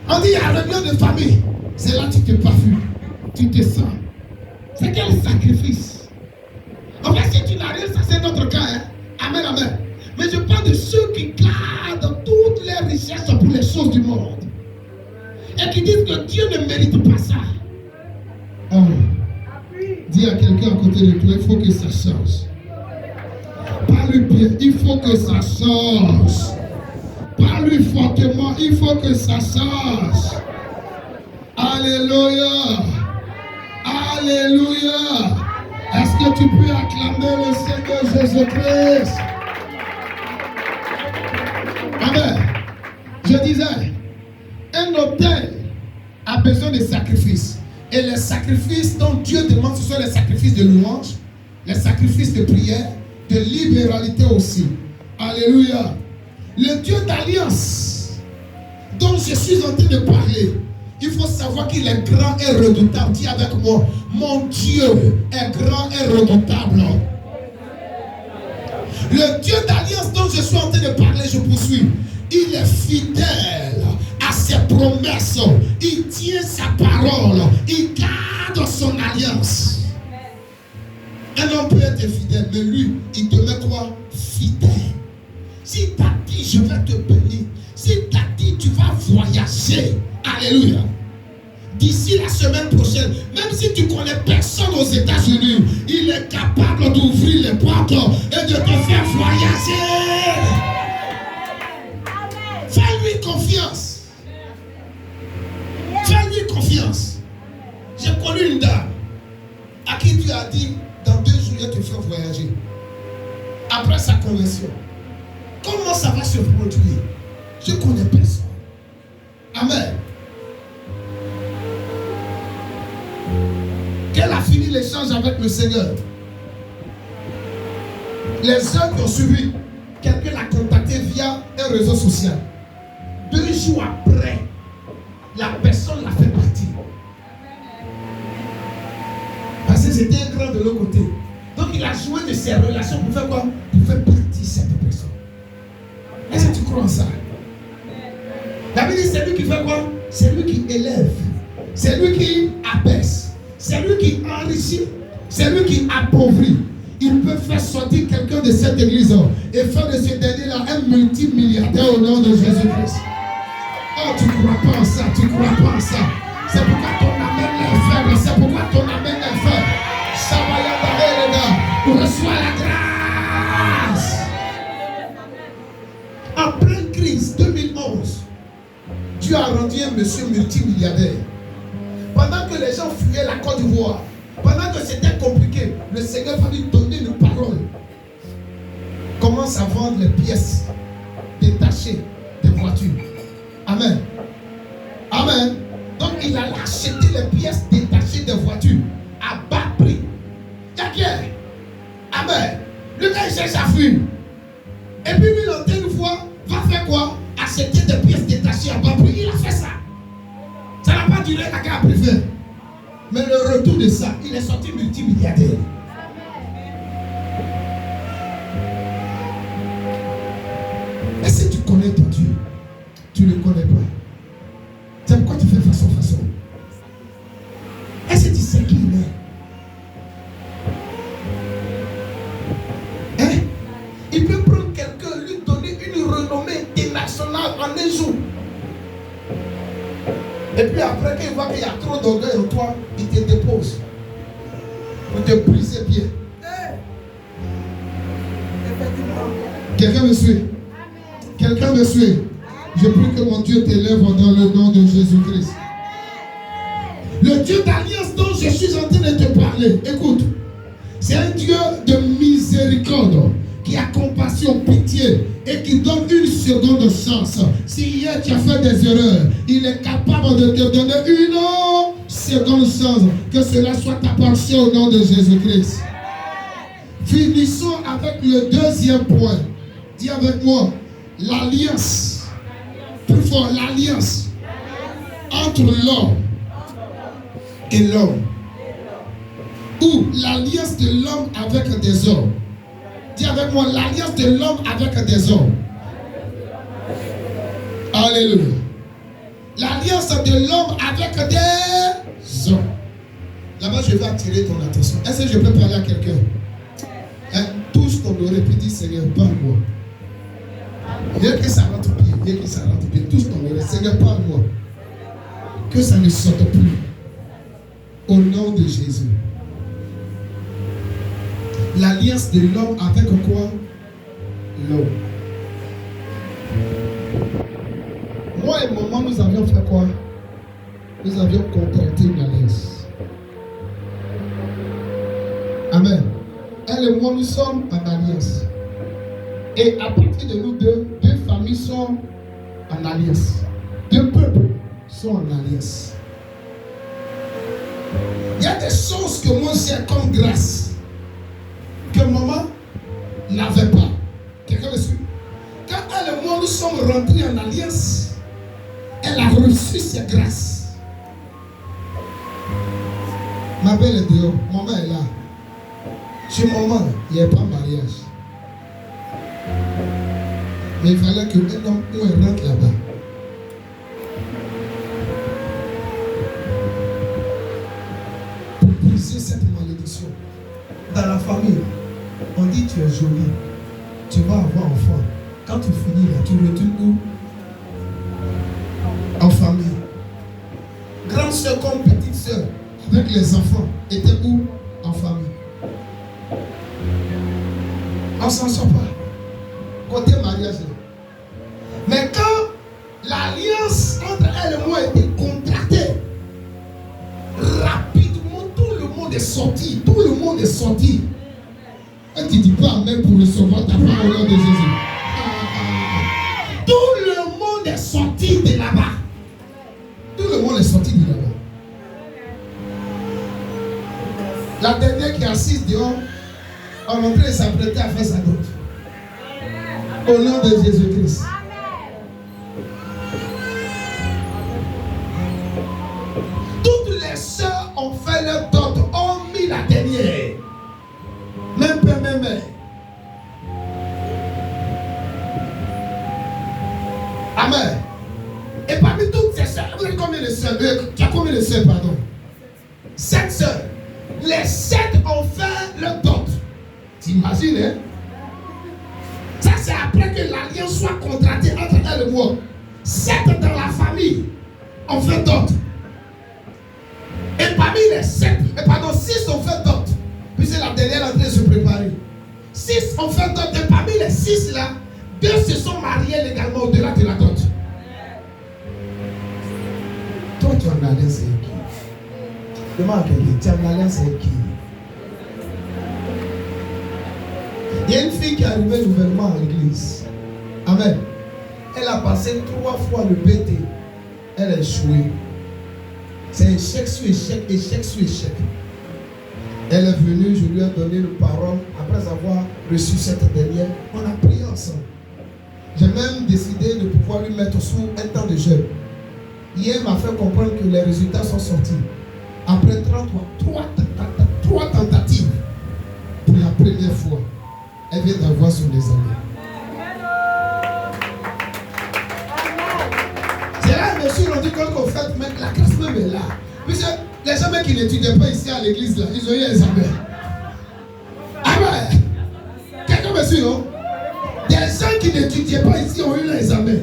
on dit il y a réunion de famille. C'est là que tu te parfumes. Tu te sens. C'est quel sacrifice? En fait, si tu n'arrives, ça c'est notre cas. Hein? Amen, amen. Mais je parle de ceux qui gardent toutes les richesses pour les choses du monde. Et qui disent que Dieu ne mérite pas ça. Oh. Dis à quelqu'un à côté de toi, il faut que ça change. Parle-lui bien, il faut que ça change. Parle-lui fortement, il faut que ça change. Alléluia. Alléluia. Est-ce que tu peux acclamer le Seigneur Jésus-Christ? Amen. Je disais, un autel a besoin de sacrifices. Et les sacrifices dont Dieu demande, ce sont les sacrifices de louange, les sacrifices de prière, de libéralité aussi. Alléluia. Le Dieu d'alliance dont je suis en train de parler, il faut savoir qu'il est grand et redoutable. Dis avec moi, mon Dieu est grand et redoutable. Le Dieu d'alliance dont je suis en train de parler, je poursuis. Il est fidèle à ses promesses. Il tient sa parole. Il garde son alliance. Un homme peut être fidèle, mais lui, il te met quoi? Fidèle. S'il t'a dit, je vais te bénir. S'il t'a dit, tu vas voyager. Alléluia. D'ici la semaine prochaine, même si tu connais personne aux États-Unis, il est capable d'ouvrir les portes et de te faire voyager. Fais-lui confiance. Fais-lui confiance. J'ai connu une dame à qui Dieu a dit, dans 2 jours, je vais te faire voyager. Après sa conversion. Comment ça va se produire? Je connais personne. Amen. Qu'elle a fini l'échange avec le Seigneur. Les heures qui ont suivi, quelqu'un l'a contacté via un réseau social. 2 jours après, la personne l'a fait partir. Parce que c'était un grand de l'autre côté. Donc il a joué de ses relations pour faire quoi? Pour faire partir cette personne. Est-ce que tu crois en ça? La Bible dit c'est lui qui fait quoi? C'est lui qui élève. C'est lui qui abaisse. C'est lui qui enrichit. C'est lui qui appauvrit. il peut faire sortir quelqu'un de cette église et faire de ce dernier-là un multimilliardaire au nom de Jésus-Christ. Oh, tu ne crois pas en ça, tu ne crois pas en ça. C'est pourquoi ton amène est faible, c'est pourquoi ton amène est faible. Reçois la grâce. En pleine crise 2011, Dieu a rendu un monsieur multimilliardaire. Pendant que les gens fuyaient la Côte d'Ivoire, pendant que c'était compliqué, le Seigneur va lui donner une parole. Commence à vendre les pièces détachées des voitures. Amen. Amen. Donc il a acheté les pièces détachées des voitures à bas prix. Amen. Le gars il cherche à fuir. Et puis lui, l'antenne une fois, va faire quoi? Acheter des pièces détachées à bas prix. Il a fait ça. Ça n'a pas duré, la gars a préféré. Mais le retour de ça, il est sorti multimilliardaire. Est-ce que tu connais ton Dieu? Tu ne le connais pas. C'est pourquoi tu fais façon. Est-ce que tu sais qui il est? Il peut prendre quelqu'un, lui donner une renommée internationale en un jour. Et puis après, quand il voit qu'il y a trop d'orgueil en toi, il te dépose pour te briser bien. Quelqu'un me suit? Quelqu'un me suit? Je prie que mon Dieu t'élève dans le nom de Jésus-Christ. Le Dieu d'alliance dont je suis en train de te parler, écoute, c'est un Dieu de miséricorde, qui a compassion, pitié et qui donne une seconde chance. Si hier tu as fait des erreurs, il est capable de te donner une seconde chance. Que cela soit ta portion au nom de Jésus-Christ. Finissons avec le deuxième point. Dis avec moi, l'alliance. Plus fort, l'alliance entre l'homme et l'homme. Ou l'alliance de l'homme avec des hommes. Dis avec moi, l'alliance de l'homme avec des hommes. Alléluia. L'alliance de l'homme avec des hommes. Là-bas, je vais attirer ton attention. Est-ce que je peux parler à quelqu'un? Touche ton oreille et dis, Seigneur, parle-moi. Viens que ça rentre bien. Viens que ça rentre bien. Touche ton oreille. Seigneur, parle-moi. Que ça ne sorte plus. Au nom de Jésus. L'alliance de l'homme avec quoi? L'homme. Moi et maman, nous avions fait quoi? Nous avions contracté une alliance. Amen. Elle et moi, nous sommes en alliance. Et à partir de nous deux familles sont en alliance. Deux peuples sont en alliance. Il y a des choses que moi j'ai comme grâce que maman n'avait pas. Quelqu'un me suit? Quand elle et moi nous sommes rentrés en alliance, elle a reçu ses grâces. Ma belle est dehors, maman est là. Chez maman, il n'y a pas de mariage. Mais il fallait que un homme ou elle rentre là-bas. Pour briser cette malédiction. Dans la famille, on dit tu es jolie, tu vas avoir enfant. Quand tu finis là, tu retournes où? En famille. Grande soeur comme petite soeur, avec les enfants, étaient où? En famille. On ne s'en sort pas. Côté mariage là. Mais quand l'alliance entre elle et moi était contractée, rapidement tout le monde est sorti. Tout le monde est sorti. Et tu ne dis pas amen pour recevoir ta parole au nom de Jésus. Tout le monde est sorti de là-bas. Tout le monde est sorti de là-bas. La dernière qui est assise dehors, en rentrant, s'apprêtait à faire sa dot. Au nom de Jésus-Christ. Toutes les sœurs ont fait leur dot, ont mis la dernière. Même père, même mère. Amen. Et parmi toutes ces sœurs, vous avez combien de sœurs? Tu as combien de sœurs, pardon? 7 sœurs. Les 7 ont fait leur dot. T'imagines, hein? Ça, c'est après que l'alliance soit contractée entre elle et moi. 7 dans la famille, on fait dot. Et parmi les 6 on fait dot. Puis c'est la dernière en train de se préparer. 6 on fait dot. Et parmi les 6 là, 2 se sont mariés légalement au-delà de la dot. Toi, tu en alliance avec qui? Demande à quelqu'un, tu en alliance avec qui? Il y a une fille qui est arrivée nouvellement à l'église. Amen. Elle a passé 3 fois le BT. Elle a échoué. C'est échec sur échec, échec sur échec. Elle est venue, je lui ai donné le parole. Après avoir reçu cette dernière, on a prié ensemble. J'ai même décidé de pouvoir lui mettre sous un temps de jeûne. Hier, m'a fait comprendre que les résultats sont sortis. Après 3 tentatives, pour la première fois, elle vient d'avoir son examen. C'est là que je me suis rendu compte qu'en fait, la classe même est là. Puisque les gens qui n'étudiaient pas ici à l'église, là, ils ont eu un examen. Ah ouais! Quelqu'un me suit, non? Des gens qui n'étudiaient pas ici ont eu un examen.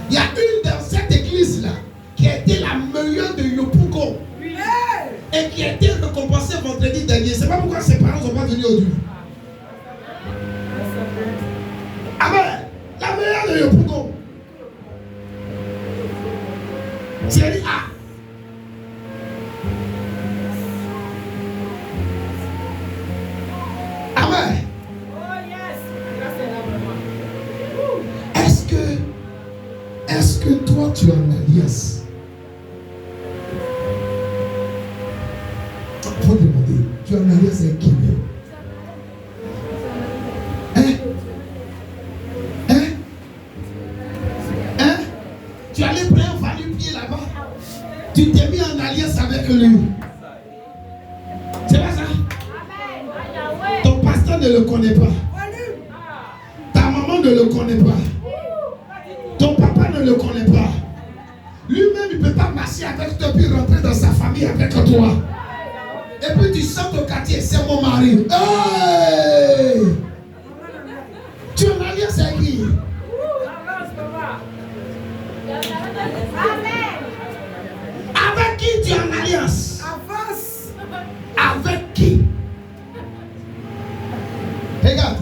Il y a une dans cette église-là qui a été la meilleure de Yopougon et qui a été récompensée vendredi dernier. C'est pas pourquoi ses parents ne sont pas venus aujourd'hui. Amen. La meilleure de Yopougon. Série A. Amen. Est-ce que toi tu es en alliance? Il faut demander, tu es en alliance avec qui? Tu allais prendre un valu-pied là-bas. Tu t'es mis en alliance avec lui. C'est pas ça? Ton pasteur ne le connaît pas. Ta maman ne le connaît pas. Ton papa ne le connaît pas. Lui-même, il ne peut pas marcher avec toi puis rentrer dans sa famille avec toi. Et puis tu sors au quartier, c'est mon mari. Hey! Tu es en alliance avec qui? Avec qui tu es en alliance? Avec qui? Regarde.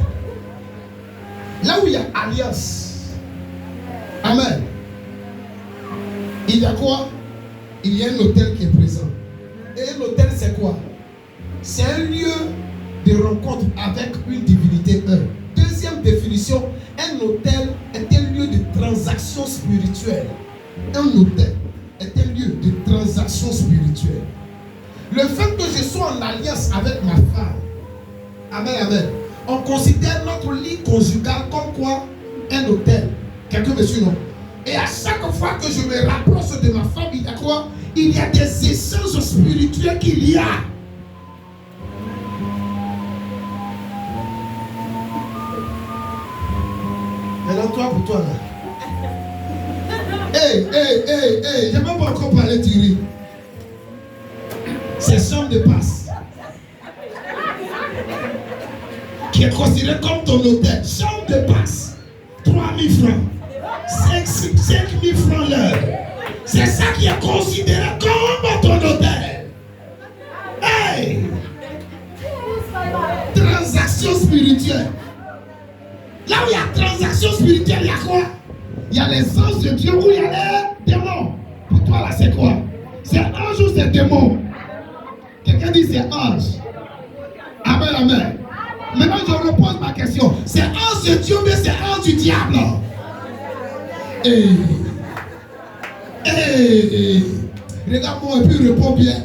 Là où il y a alliance. Amen. Il y a quoi? Il y a un hôtel qui est présent. Et l'hôtel c'est quoi? C'est un lieu de rencontre avec une divinité. Deuxième définition, un hôtel est un lieu de transaction spirituelle. Un hôtel est un lieu de transaction spirituelle. Le fait que je sois en alliance avec ma femme, amen, amen, on considère notre lit conjugal comme quoi? Un hôtel. Quelqu'un me suit, non? Et à chaque fois que je me rapproche de ma femme, il y a quoi? Il y a des échanges spirituels qu'il y a. Maintenant, toi pour toi là. Hey, je ne vais pas encore parler Thierry. C'est chambre de passe. Qui est considéré comme ton hôtel. Chambre de passe. 3 000 francs. 5 000 francs l'heure. C'est ça qui est considéré comme ton hôtel. Hey! Transaction spirituelle. Là où il y a transaction spirituelle, il y a quoi? Il y a les anges de Dieu ou il y a les démons. Pour toi là, c'est quoi? C'est ange ou c'est démon? Quelqu'un dit c'est ange. Amen, amen. Maintenant, je repose ma question. C'est ange de Dieu, mais c'est ange du diable. Regarde-moi et puis réponds bien.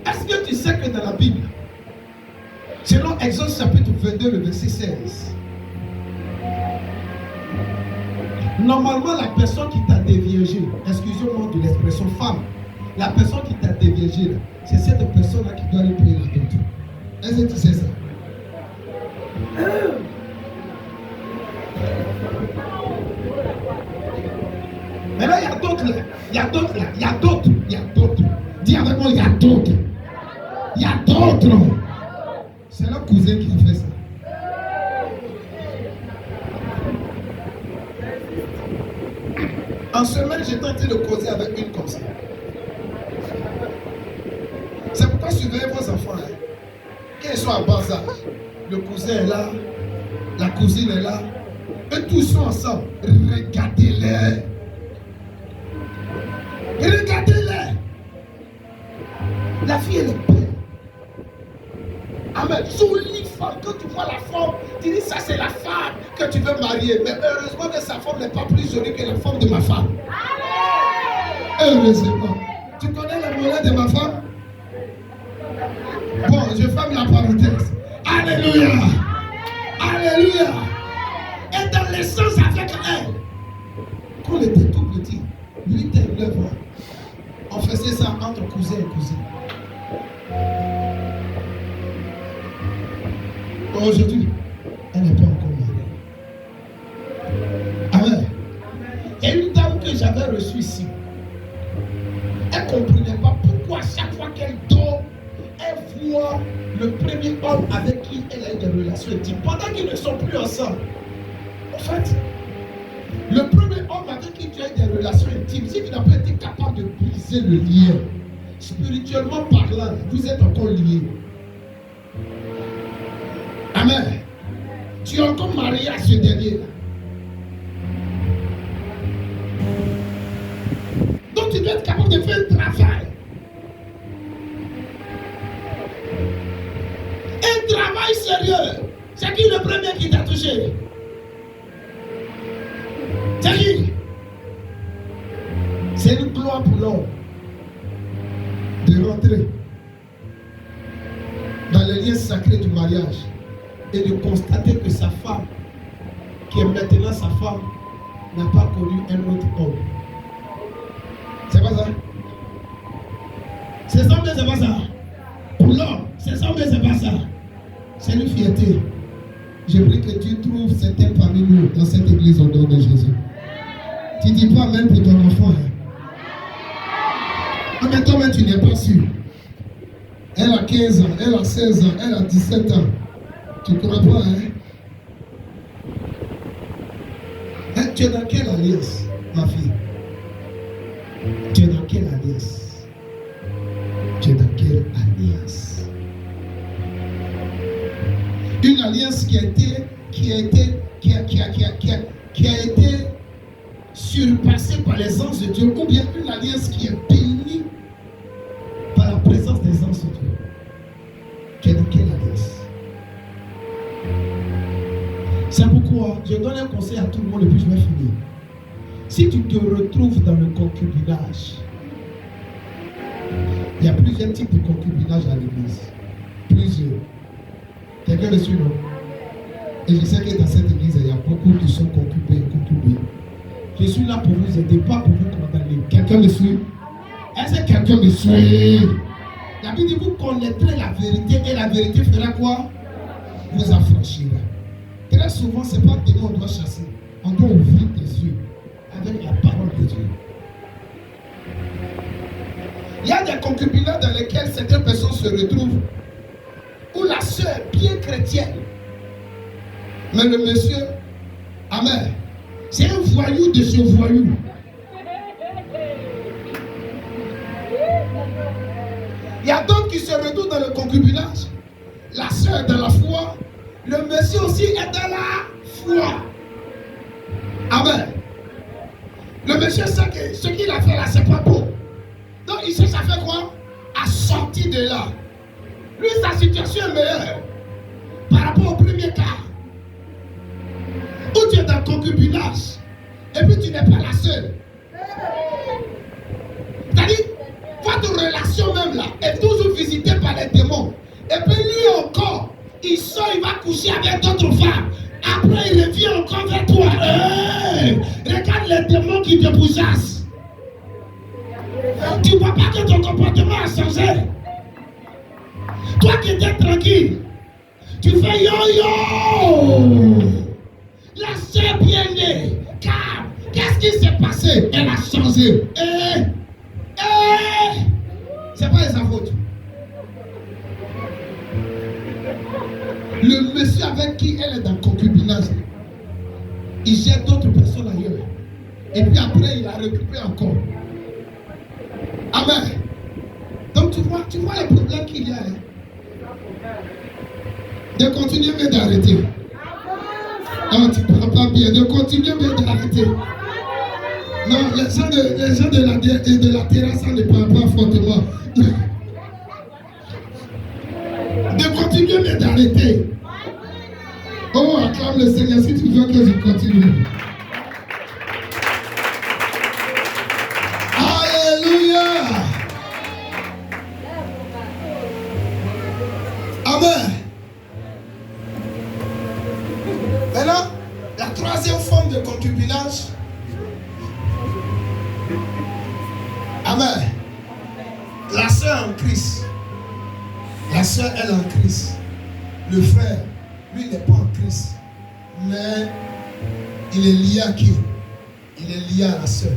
Est-ce que tu sais que dans la Bible, selon Exode chapitre 22, le verset 16, normalement la personne qui t'a déviégé, excusez-moi de l'expression femme, la personne qui t'a déviégé, c'est cette personne-là qui doit aller payer la dot. Est-ce que tu sais ça? d'autres là. Il y a d'autres là. Il y a d'autres. Il y a d'autres. Dis avec moi, il y a d'autres. Il y a d'autres. C'est leur cousin qui a fait ça. En semaine, j'étais en train de causer avec une comme ça. C'est pourquoi surveillez vos enfants. Hein. Quand ils sont à bas âge, le cousin est là, la cousine est là, et tous sont ensemble. Regardez-les. Regardez-les. La fille, elle est belle. Amen. Jolie femme. Quand tu vois la femme, tu dis ça, c'est la femme que tu veux marier. Mais heureusement que sa femme n'est pas plus jolie que la femme de ma femme. Heureusement. Tu connais la monnaie de ma femme? Bon, je ferme la parenthèse. Alléluia. Alléluia. Et dans l'essence avec elle, quand on était tout petit, 8 et 9 ans, on faisait ça entre cousin et cousine. Aujourd'hui, elle n'est pas encore mariée. Amen. Il y a une dame que j'avais reçue ici. Elle ne comprenait pas pourquoi chaque fois qu'elle dort, elle voit le premier homme avec qui elle a eu des relations intimes. Pendant qu'ils ne sont plus ensemble. En fait, le premier homme avec qui tu as eu des relations intimes, si tu n'as pas été capable de briser le lien, spirituellement parlant, vous êtes encore liés. Amen. Tu es encore marié à ce dernier-là. Donc tu dois être capable de faire un travail. Un travail sérieux. C'est qui le premier qui t'a touché? C'est qui? C'est une gloire pour l'homme de rentrer dans les liens sacrés du mariage et de constater que sa femme, qui est maintenant sa femme, n'a pas connu un autre homme. C'est pas ça? C'est ça, mais c'est pas ça. Pour l'homme, c'est ça, mais c'est pas ça. C'est une fierté. Je prie que tu trouves certains parmi nous dans cette église au nom de Jésus. Tu dis pas même pour ton enfant. Hein? Mais toi-même, tu n'es pas sûr. Elle a 15 ans, elle a 16 ans, elle a 17 ans. Tu ne crois pas, hein? Hein? Tu es dans quelle alliance, ma fille? Tu es dans quelle alliance? Tu es dans quelle alliance? Une alliance qui a été surpassée par les anges de Dieu, ou bien une alliance qui est bénie par la présence des anges de Dieu. Tu es dans quelle alliance? C'est pourquoi je donne un conseil à tout le monde et puis je vais finir. Si tu te retrouves dans le concubinage, il y a plusieurs types de concubinage à l'église. Plusieurs. Quelqu'un le suit, non? Et je sais que dans cette église, il y a beaucoup qui sont concubins et concubines. Je suis là pour vous aider, pas pour vous condamner. Quelqu'un me suit? Est-ce que quelqu'un me suit? La Bible dit, vous connaîtrez la vérité et la vérité fera quoi? Vous affranchira. Très souvent, ce n'est pas que on doit chasser. On doit ouvrir les yeux avec la parole de Dieu. Il y a des concubinats dans lesquels certaines personnes se retrouvent où la sœur est bien chrétienne. Mais le monsieur, amen, c'est un voyou de ce voyou. Il y a d'autres qui se retrouvent dans le concubinage. La sœur est dans la foi. Le monsieur aussi est dans la foi. Amen. Le monsieur sait que ce qu'il a fait là, c'est pas bon. Donc il cherche à faire quoi? À sortir de là. Lui, sa situation est meilleure par rapport au premier cas. Où tu es dans le concubinage. Et puis tu n'es pas la seule. C'est-à-dire, votre relation même là est toujours visitée par les démons. Et puis lui encore, il sort, il va coucher avec d'autres femmes. Après, il revient encore vers toi. Hey, regarde les démons qui te pourchassent. Tu ne vois pas que ton comportement a changé. Toi qui étais tranquille, tu fais yo-yo. La sœur bien-née, calme. qu'est-ce qui s'est passé? Elle a changé. C'est pas de sa faute. Le monsieur avec qui elle est dans le concubinage, il gère d'autres personnes ailleurs. Et puis après, il a récupéré encore. Amen. Donc tu vois les problèmes qu'il y a. Hein? De continuer mais d'arrêter. Oh, tu ne parles pas bien. De continuer mais d'arrêter. Non, les gens de la terrasse ne parlent pas fortement. De continuer mais d'arrêter. Oh, acclame le Seigneur si tu veux que je continue. Alléluia. Amen. Maintenant, la troisième forme de concubinage. Amen. La sœur en Christ. La sœur, elle est en Christ. Le frère, lui, n'est pas en Christ. Mais il est lié à qui? Il est lié à la sœur.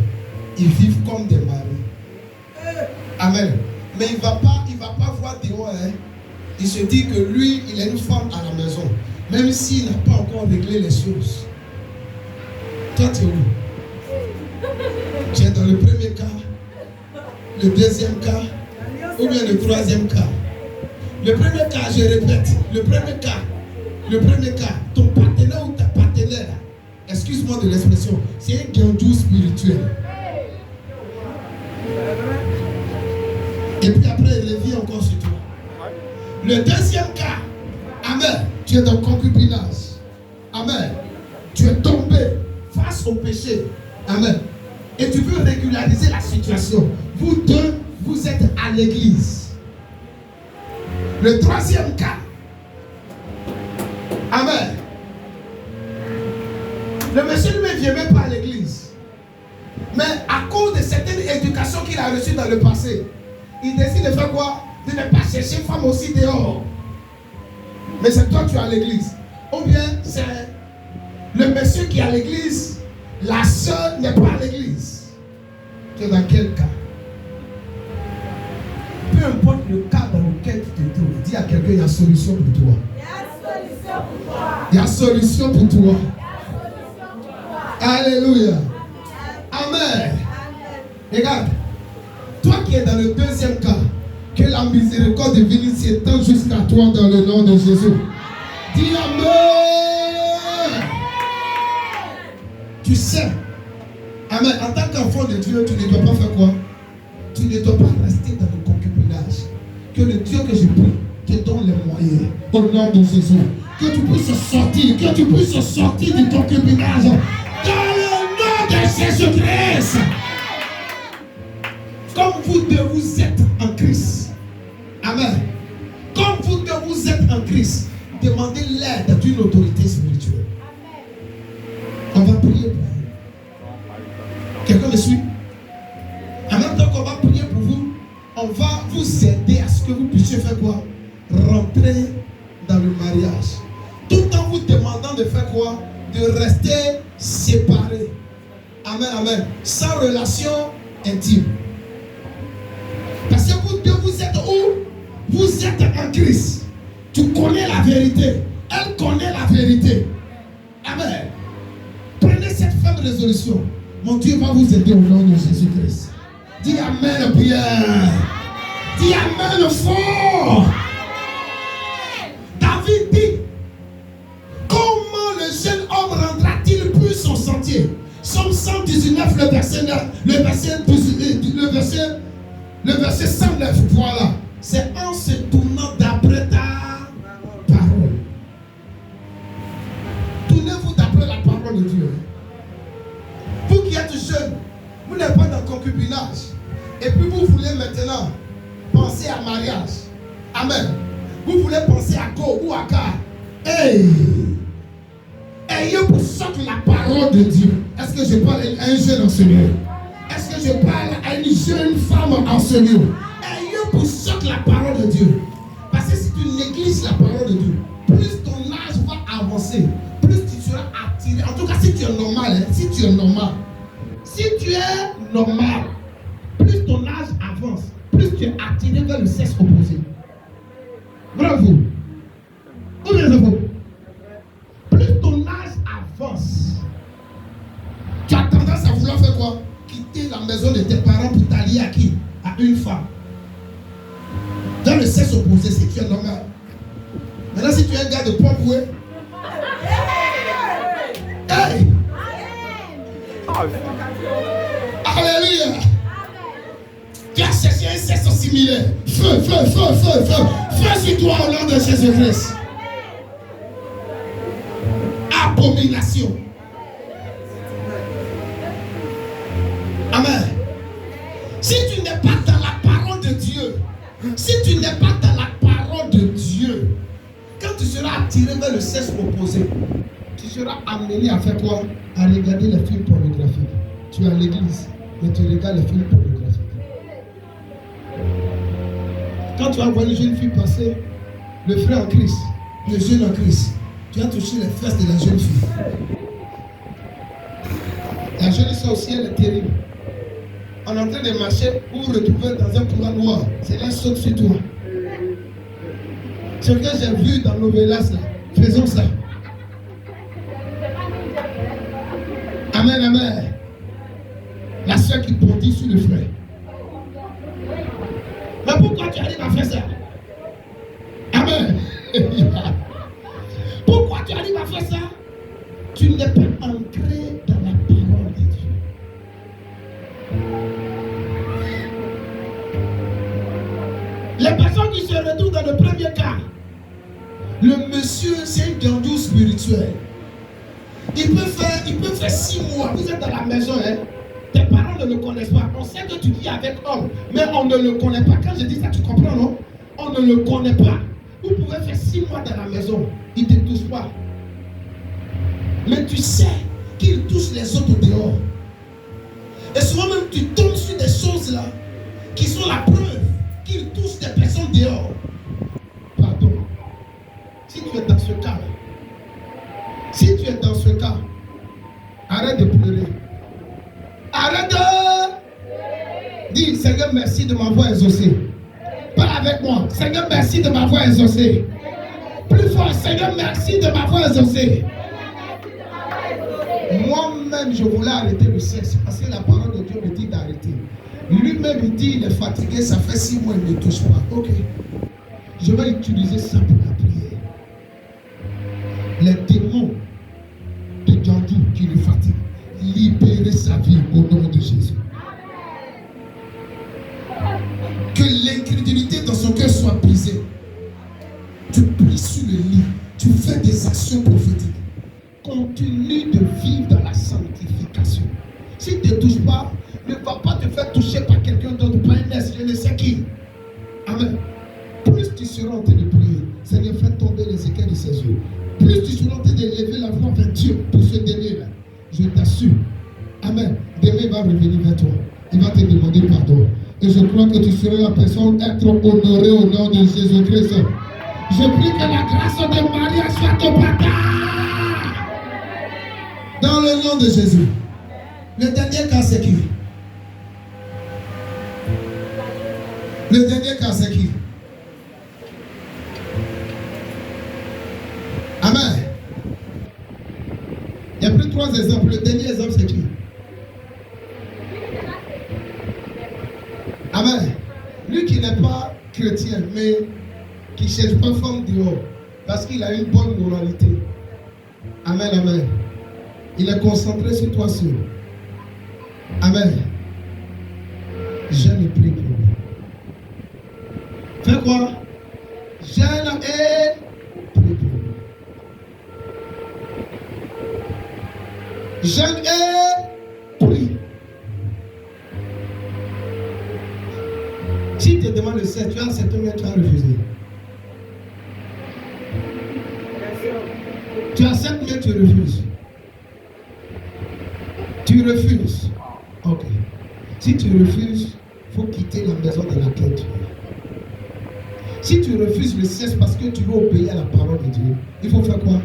Ils vivent comme des maris. Amen. Mais il ne va pas voir dehors. Hein. Il se dit que lui, il a une femme à la maison. Même s'il n'a pas encore réglé les choses. Toi, tu es où? Tu es dans le premier cas, le deuxième cas, ou bien le troisième cas. Le premier cas, je répète, le premier cas, ton partenaire ou ta partenaire, excuse-moi de l'expression, c'est un guindou spirituel. Et puis après, il revient encore sur toi. Le deuxième cas, amen, tu es dans le concubinage. Amen. Tu es tombé face au péché. Amen. Et tu veux régulariser la situation. Vous deux, vous êtes à l'église. Le troisième cas. Amen. Le monsieur lui ne vient même pas à l'église. Mais à cause de certaines éducations qu'il a reçues dans le passé, il décide de faire quoi? De ne pas chercher femme aussi dehors. Mais c'est toi qui es à l'église. Ou bien c'est le monsieur qui est à l'église, la soeur n'est pas à l'église. Tu es dans quel cas? Peu importe le cas dans lequel tu te trouves, dis à quelqu'un, il y a solution pour toi. Il y a solution pour toi. Alléluia. Amen. Regarde, toi qui es dans le deuxième cas, que la miséricorde divine s'étend jusqu'à toi dans le nom de Jésus. Dis Amen. Tu sais, Amen, en tant qu'enfant de Dieu, tu ne dois pas faire quoi? Tu ne dois pas rester dans le concubinage. Que le Dieu que je prie te donne les moyens au nom de Jésus. Que tu puisses sortir du concubinage dans le nom de Jésus-Christ. Comme vous deux vous êtes en Christ. Amen. Comme vous deux vous êtes en Christ, demandez l'aide d'une autorité spirituelle. On va prier pour vous. Quelqu'un me suit? En même temps qu'on va prier pour vous, on va vous aider à ce que vous puissiez faire quoi? Rentrer dans le mariage. Tout en vous demandant de faire quoi? De rester séparés. Amen, amen. Sans relation intime. Parce que vous deux, vous êtes où? Vous êtes en Christ. Tu connais la vérité. Elle connaît la vérité. Amen. Prenez cette ferme résolution. Mon Dieu va vous aider au nom de Jésus-Christ. Dis Amen bien. Dis Amen fort. David dit, comment le jeune homme rendra-t-il plus son sentier? Somme 119, le verset 109, voilà. C'est en se tournant d'après ta parole. Tournez-vous d'après la parole de Dieu. Vous qui êtes jeunes, vous n'êtes pas dans le concubinage. Et puis vous voulez maintenant penser à mariage. Amen. Vous voulez penser à Go ou à Car. Hey! Ayez pour sorte la parole de Dieu. Est-ce que je parle à un jeune enseignant? Est-ce que je parle à une jeune femme enseignante? Ayez pour sorte la parole de Dieu. Parce que si tu négliges la parole de Dieu, plus ton âge va avancer, plus tu seras attiré. En tout cas, si tu es normal, normal. Plus ton âge avance, plus tu es attiré vers le sexe opposé. Bravo. Ou bien c'est faux? Plus ton âge avance, tu as tendance à vouloir faire quoi? Quitter la maison de tes parents pour t'allier à qui? À une femme. Dans le sexe opposé, c'est tu es normal. Maintenant, si tu es un gars de Pompoué, hey! Alléluia! Tu as cherché un sexe similaire. Feu, feu, feu, feu, feu. Feu sur toi au nom de Jésus-Christ. Abomination. Amen. Si tu n'es pas dans la parole de Dieu, si tu n'es pas dans la parole de Dieu, quand tu seras attiré vers le sexe opposé, tu seras amené à faire quoi? À regarder les films pornographiques. Tu es à l'église, mais tu regardes les films pornographiques. Quand tu vas voir une jeune fille passer, le frère en Christ, le jeune en Christ, tu vas toucher les fesses de la jeune fille. La jeune fille aussi, elle est terrible. On est en train de marcher pour retrouver dans un couloir noir. C'est là, saute sur toi. Ce que j'ai vu dans l'Ovélas, faisons ça. Amen, amen. La soeur qui bondit sur le frère. Mais pourquoi tu arrives à faire ça? Amen. Pourquoi tu arrives à faire ça? Tu n'es pas ancré dans la parole de Dieu. Les personnes qui se retrouvent dans le premier cas, le monsieur, c'est un gandou spirituel. Il peut faire 6 mois, vous êtes dans la maison, hein? Tes parents ne le connaissent pas. On sait que tu vis avec homme, mais on ne le connaît pas. Quand je dis ça, tu comprends, non? On ne le connaît pas. Vous pouvez faire 6 mois dans la maison, il ne te touche pas. Mais tu sais qu'il touche les autres dehors. Et souvent même, tu tombes sur des choses là qui sont la preuve qu'il touche des personnes dehors. Pardon. Si tu es dans ce cas, arrête de pleurer. Arrête de dire, Seigneur, merci de m'avoir exaucé. Parle avec moi. Seigneur, merci de m'avoir exaucé. Plus fort, Seigneur, merci de m'avoir exaucé. Moi-même, je voulais arrêter le sexe parce que la parole de Dieu me dit d'arrêter. Lui-même, il dit, il est fatigué, ça fait 6 mois, il ne touche pas. Ok. Je vais utiliser ça pour la prière. Les démons de Djandou qui le fatiguent, libérer sa vie au nom de Jésus. Que l'incrédulité dans son cœur soit brisée. Tu pries sur le lit, tu fais des actions prophétiques. Continue de vivre dans la sanctification. S'il ne te touche pas, ne va pas te faire toucher par quelqu'un d'autre, par un je ne sais qui. Amen. Plus tu seras en train de prier, Seigneur, fais tomber les écailles de ses yeux. Plus tu seras en train de lever la voix vers Dieu pour ce dernier-là. Je t'assure. Amen. Demain, il va revenir vers toi. Il va te demander pardon. Et je crois que tu seras la personne être honorée au nom de Jésus-Christ. Je prie que la grâce de Marie soit ton partage. Dans le nom de Jésus. Le dernier cas, c'est qui? Le dernier cas, c'est qui? Amen. Il y a plus 3 exemples. Le dernier exemple, c'est qui? Amen. Lui qui n'est pas chrétien, mais qui ne cherche pas femme dehors, parce qu'il a une bonne moralité. Amen, amen. Il est concentré sur toi seul. Amen. Jeûne et prie pour lui. Fais quoi? Jeûne et prie pour lui. Jeûne et prie. Si tu te demandes le sexe, tu as accepté, mais tu as refusé. Tu acceptes, mais tu refuses. Tu refuses. Ok. Si tu refuses, il faut quitter la maison dans laquelle tu es. Si tu refuses le sexe parce que tu veux obéir à la parole de Dieu, il faut faire quoi?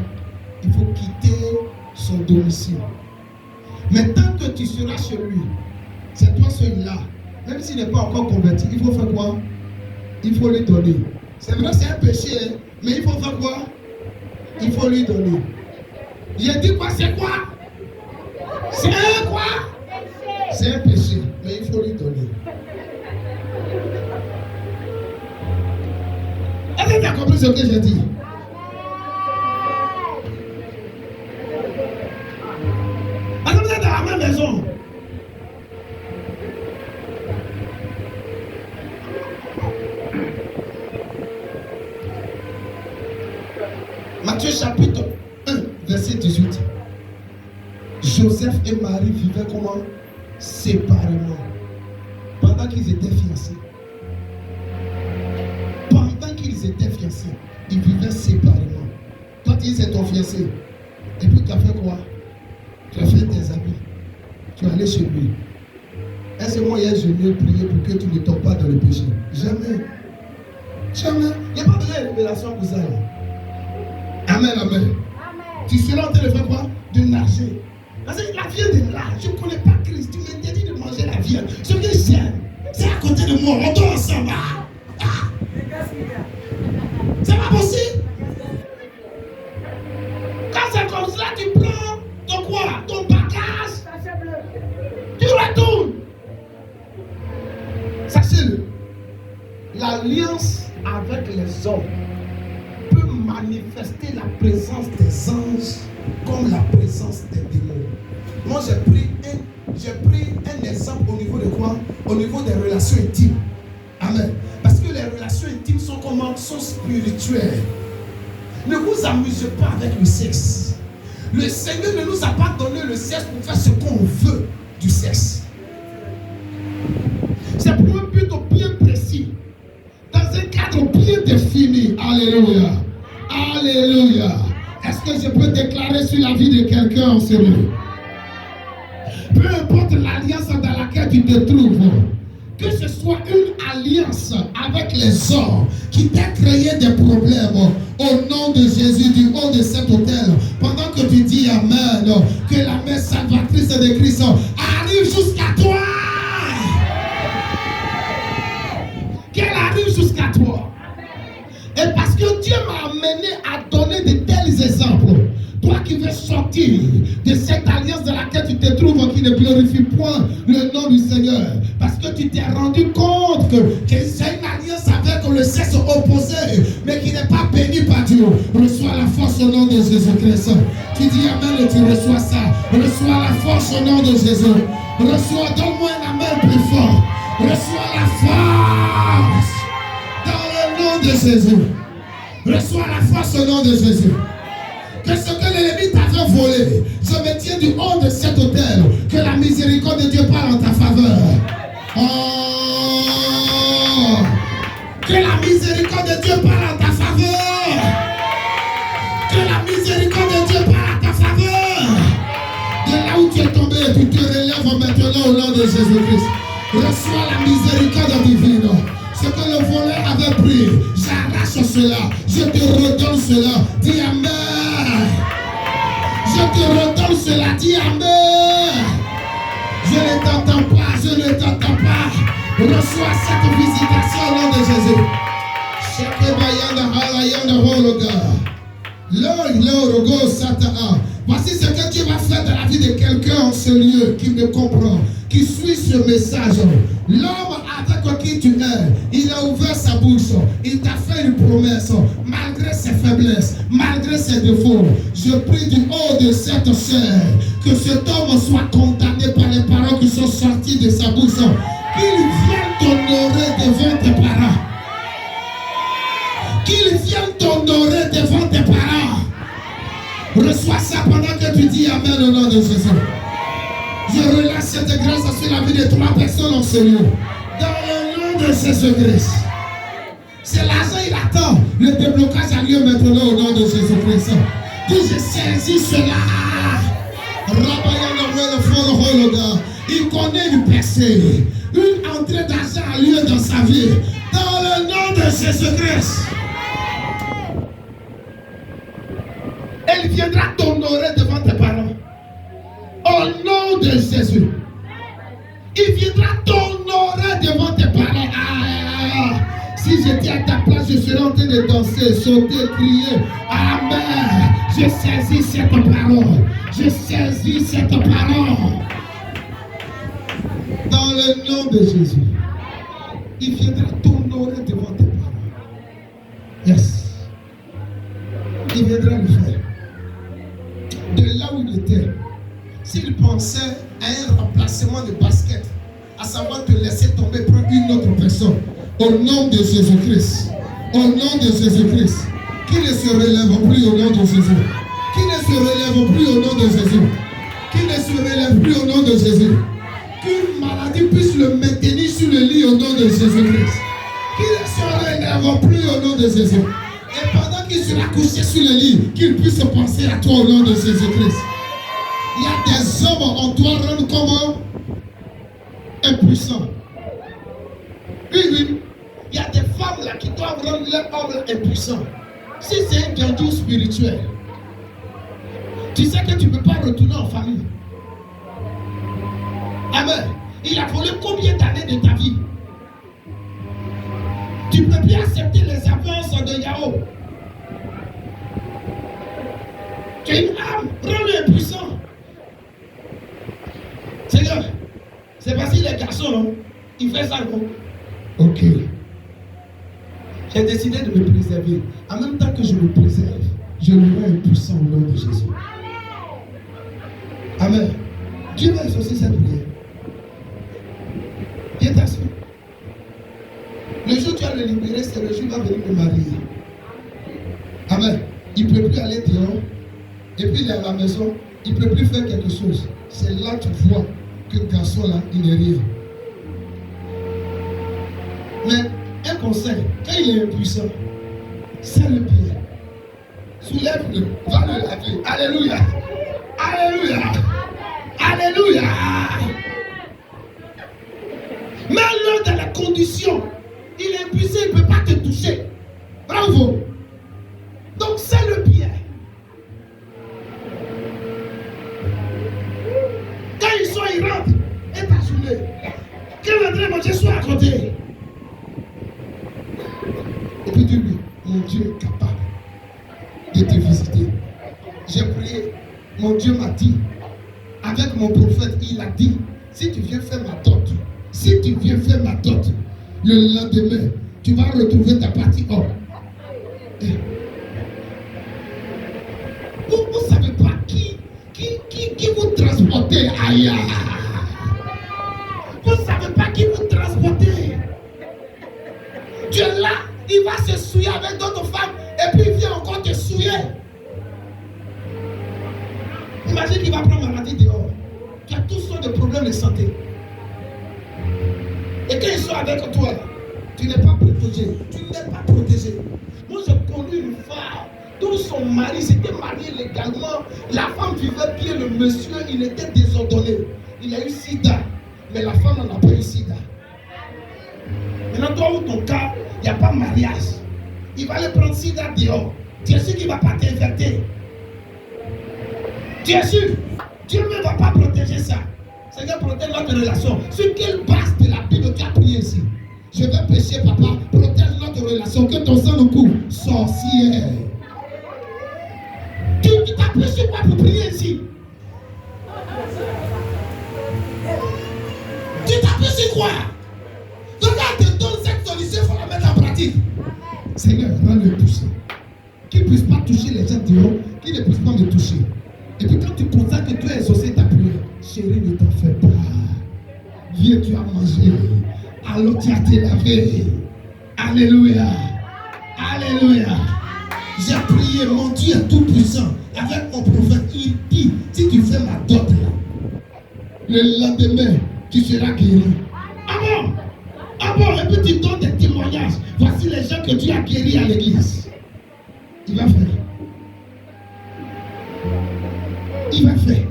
Il faut quitter son domicile. Mais tant que tu seras chez lui, C'est toi celui-là. Même s'il n'est pas encore converti, il faut faire quoi? Il faut lui donner. C'est vrai, c'est un péché, hein, mais il faut faire quoi? Il faut lui donner. J'ai dit quoi? C'est quoi? C'est un quoi? C'est un péché, mais il faut lui donner. Est-ce que tu as compris ce que j'ai dit? Est-ce que vous êtes dans la même maison? Matthieu chapitre 1, verset 18. Joseph et Marie vivaient comment? Séparément. Pendant qu'ils étaient fiancés. Pendant qu'ils étaient fiancés, ils vivaient séparément. Toi, tu dis c'est ton fiancé. Et puis tu as fait quoi? Tu as fait tes habits. Tu es allé chez lui. Est-ce que moi hier je vais prier pour que tu ne tombes pas dans le péché? Jamais. Jamais. Il n'y a pas besoin de révélation pour ça. Amen, amen. Amen. Tu seras en train de faire quoi? De nager. Parce que la viande est là. Je ne connais pas Christ. Tu m'interdis de manger la viande. Ce que j'aime, c'est à côté de moi. On dort ensemble. C'est pas possible. Quand c'est comme ça, tu prends ton quoi? Ton bagage. Tu retournes. Sachez-le. L'alliance avec les hommes peut manifester la présence des anges comme la présence des démons. Moi, j'ai pris un exemple au niveau de quoi? Au niveau des relations intimes. Amen. Parce que les relations intimes sont comment? Sont spirituelles. Ne vous amusez pas avec le sexe. Le Seigneur ne nous a pas donné le sexe pour faire ce qu'on veut du sexe. C'est pour un but bien précis. Dans un cadre bien défini. Alléluia. Alléluia. Est-ce que je peux déclarer sur la vie de quelqu'un en ce lieu? Peu importe l'alliance dans laquelle tu te trouves, que ce soit une alliance avec les hommes qui t'a créé des problèmes, au nom de Jésus, du haut de cet autel, pendant que tu dis Amen, que la main salvatrice de Christ arrive jusqu'à toi. Qu'elle arrive jusqu'à toi. Et parce que Dieu m'a amené à donner de tels exemples, toi qui veux sortir de cette alliance dans laquelle tu te trouves, qui ne glorifie point le nom du Seigneur, parce que tu t'es rendu compte que c'est une alliance avec le sexe opposé, mais qui n'est pas béni par Dieu, reçois la force au nom de Jésus-Christ. Tu dis Amen et tu reçois ça. Reçois la force au nom de Jésus. Reçois, donne-moi un Amen plus fort. Reçois la force dans le nom de Jésus. Reçois la force au nom de Jésus. Que ce que l'ennemi t'avait volé, je me tiens du haut de cet autel. Que la miséricorde de Dieu parle en ta faveur. Oh, que la miséricorde de Dieu parle en ta faveur. Que la miséricorde de Dieu parle en ta faveur. De là où tu es tombé, tu te relèves maintenant au nom de Jésus-Christ. Reçois la miséricorde divine. Ce que le voleur avait pris, j'arrache cela. Je te redonne cela. Dis Amen. Je te redonne cela. Dis Amen. Je ne t'entends pas. Je ne t'entends pas. Reçois cette visitation au nom de Jésus. Voici ce que Dieu va faire dans la vie de quelqu'un en ce lieu qui me comprend, qui suit ce message. L'homme avec qui tu es, il a ouvert sa bouche, il t'a fait une promesse, malgré ses faiblesses, malgré ses défauts. Je prie du haut de cette chair que cet homme soit condamné par les paroles qui sont sorties de sa bouche, qu'il vienne t'honorer devant tes parents. Qu'il vienne t'honorer devant tes parents. Reçois ça pendant que tu dis Amen au nom de Jésus. Je relâche cette grâce sur la vie de 3 personnes en ce lieu. Dans le nom de Jésus-Christ. C'est l'argent, il attend. Le déblocage a lieu maintenant au nom de Jésus-Christ. Dis, je saisis cela. Il connaît une percée. Une entrée d'argent a lieu dans sa vie. Dans le nom de Jésus-Christ. Elle viendra t'honorer devant tes parents. Au nom de Jésus. Il viendra Si j'étais à ta place, je serais en train de danser, sauter, crier. Amen. Je saisis cette parole. Je saisis cette parole. Dans le nom de Jésus. Il viendra t'honorer devant tes parents. Yes. Il viendra le faire. De là où il était, s'il pensait à un remplacement de basket, à savoir te laisser tomber, prendre une autre personne, au nom de Jésus-Christ, au nom de Jésus-Christ, qui ne se relève plus au nom de Jésus, qui ne se relève plus au nom de Jésus, qui ne se relève plus au nom de Jésus, qu'une maladie puisse le maintenir sur le lit au nom de Jésus-Christ, qui ne se relève plus au nom de Jésus, et pendant qu'il sera couché sur le lit, qu'il puisse penser à toi au nom de Jésus-Christ. Il y a des hommes, on doit rendre comment? Impuissants. Oui, oui. Il y a des femmes là qui doivent rendre leur homme impuissant. Si c'est un gardien spirituel, tu sais que tu ne peux pas retourner en famille. Amen. Il a volé combien d'années de ta vie? Tu ne peux plus accepter les avances de Yahoo. Tu as une âme, rends-le impuissant. Seigneur, c'est parce qu'il est garçon, non? Il fait ça, non? Ok. J'ai décidé de me préserver. En même temps que je me préserve, je le rends impuissant au nom de Jésus. Amen. Dieu va exaucer cette prière. Viens t'asseoir. Le jour où tu vas le libérer, c'est le jour où il va venir me marier. Amen. Il ne peut plus aller dehors. Et puis il est à la maison. Il ne peut plus faire quelque chose. C'est là que tu vois que le garçon là, il n'est rien. Mais un conseil, quand il est impuissant, serre le pied. Soulève-le. Va le laver. Alléluia. Alléluia. Alléluia. Mets-le dans la condition. Il est impuissant, il ne peut pas te toucher. Bravo. Donc serre le pied. Quand ils sont, ils rentrent. Et ta journée. Quand il rentre manger, sois à côté. Et puis dis-lui, mon Dieu est capable de te visiter. J'ai prié. Mon Dieu m'a dit, avec mon prophète, il a dit, si tu viens faire ma dot, si tu viens faire ma dot, le lendemain, tu vas retrouver ta partie or. Vous ne savez pas qui vous transportez ailleurs. Vous ne savez pas qui vous transportez. Tu es là, il va se souiller avec d'autres femmes et puis il vient encore te souiller. Imagine qu'il va prendre maladie dehors. Tu as toutes sortes de problèmes de santé. Et quand ils sont avec toi, tu n'es pas protégé. Tu n'es pas protégé. Moi, j'ai connu une femme dont son mari s'était marié légalement. La femme vivait bien, le monsieur, il était désordonné. Il a eu sida. Mais la femme n'en a pas eu sida. Maintenant, toi ou ton cas, il n'y a pas de mariage. Il va aller prendre sida dehors. Tu es sûr qu'il ne va pas t'invertir. Tu es sûr? Dieu ne va pas protéger ça. Seigneur, protège notre relation. Sur quelle base de la Bible tu as prié ici? Je vais pécher, papa. Protège notre relation. Que ton sang nous couvre. Sorcière. Tu t'as péché quoi pour prier ici? Tu t'as péché quoi? Donc quand te donne cette solution, il faut la mettre en pratique. Seigneur, rends-le toucher. Qu'il ne puisse pas toucher les gens dehors. Qu'il ne puisse pas me toucher. Et puis quand tu constates que tu as exaucé ta prière, chérie, ne t'en fais pas. Viens, tu as mangé. Alors tu as été lavé. Alléluia. Alléluia. J'ai prié, mon Dieu est tout puissant. Avec mon prophète, il dit, si tu fais ma dot là, le lendemain, tu seras guéri. Ah bon? Ah bon? Et puis tu donnes des témoignages. Voici les gens que tu as guéris à l'église. Il va faire. Il va faire.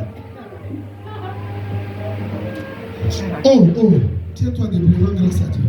Oh, tiens-toi debout, rends grâce à Dieu.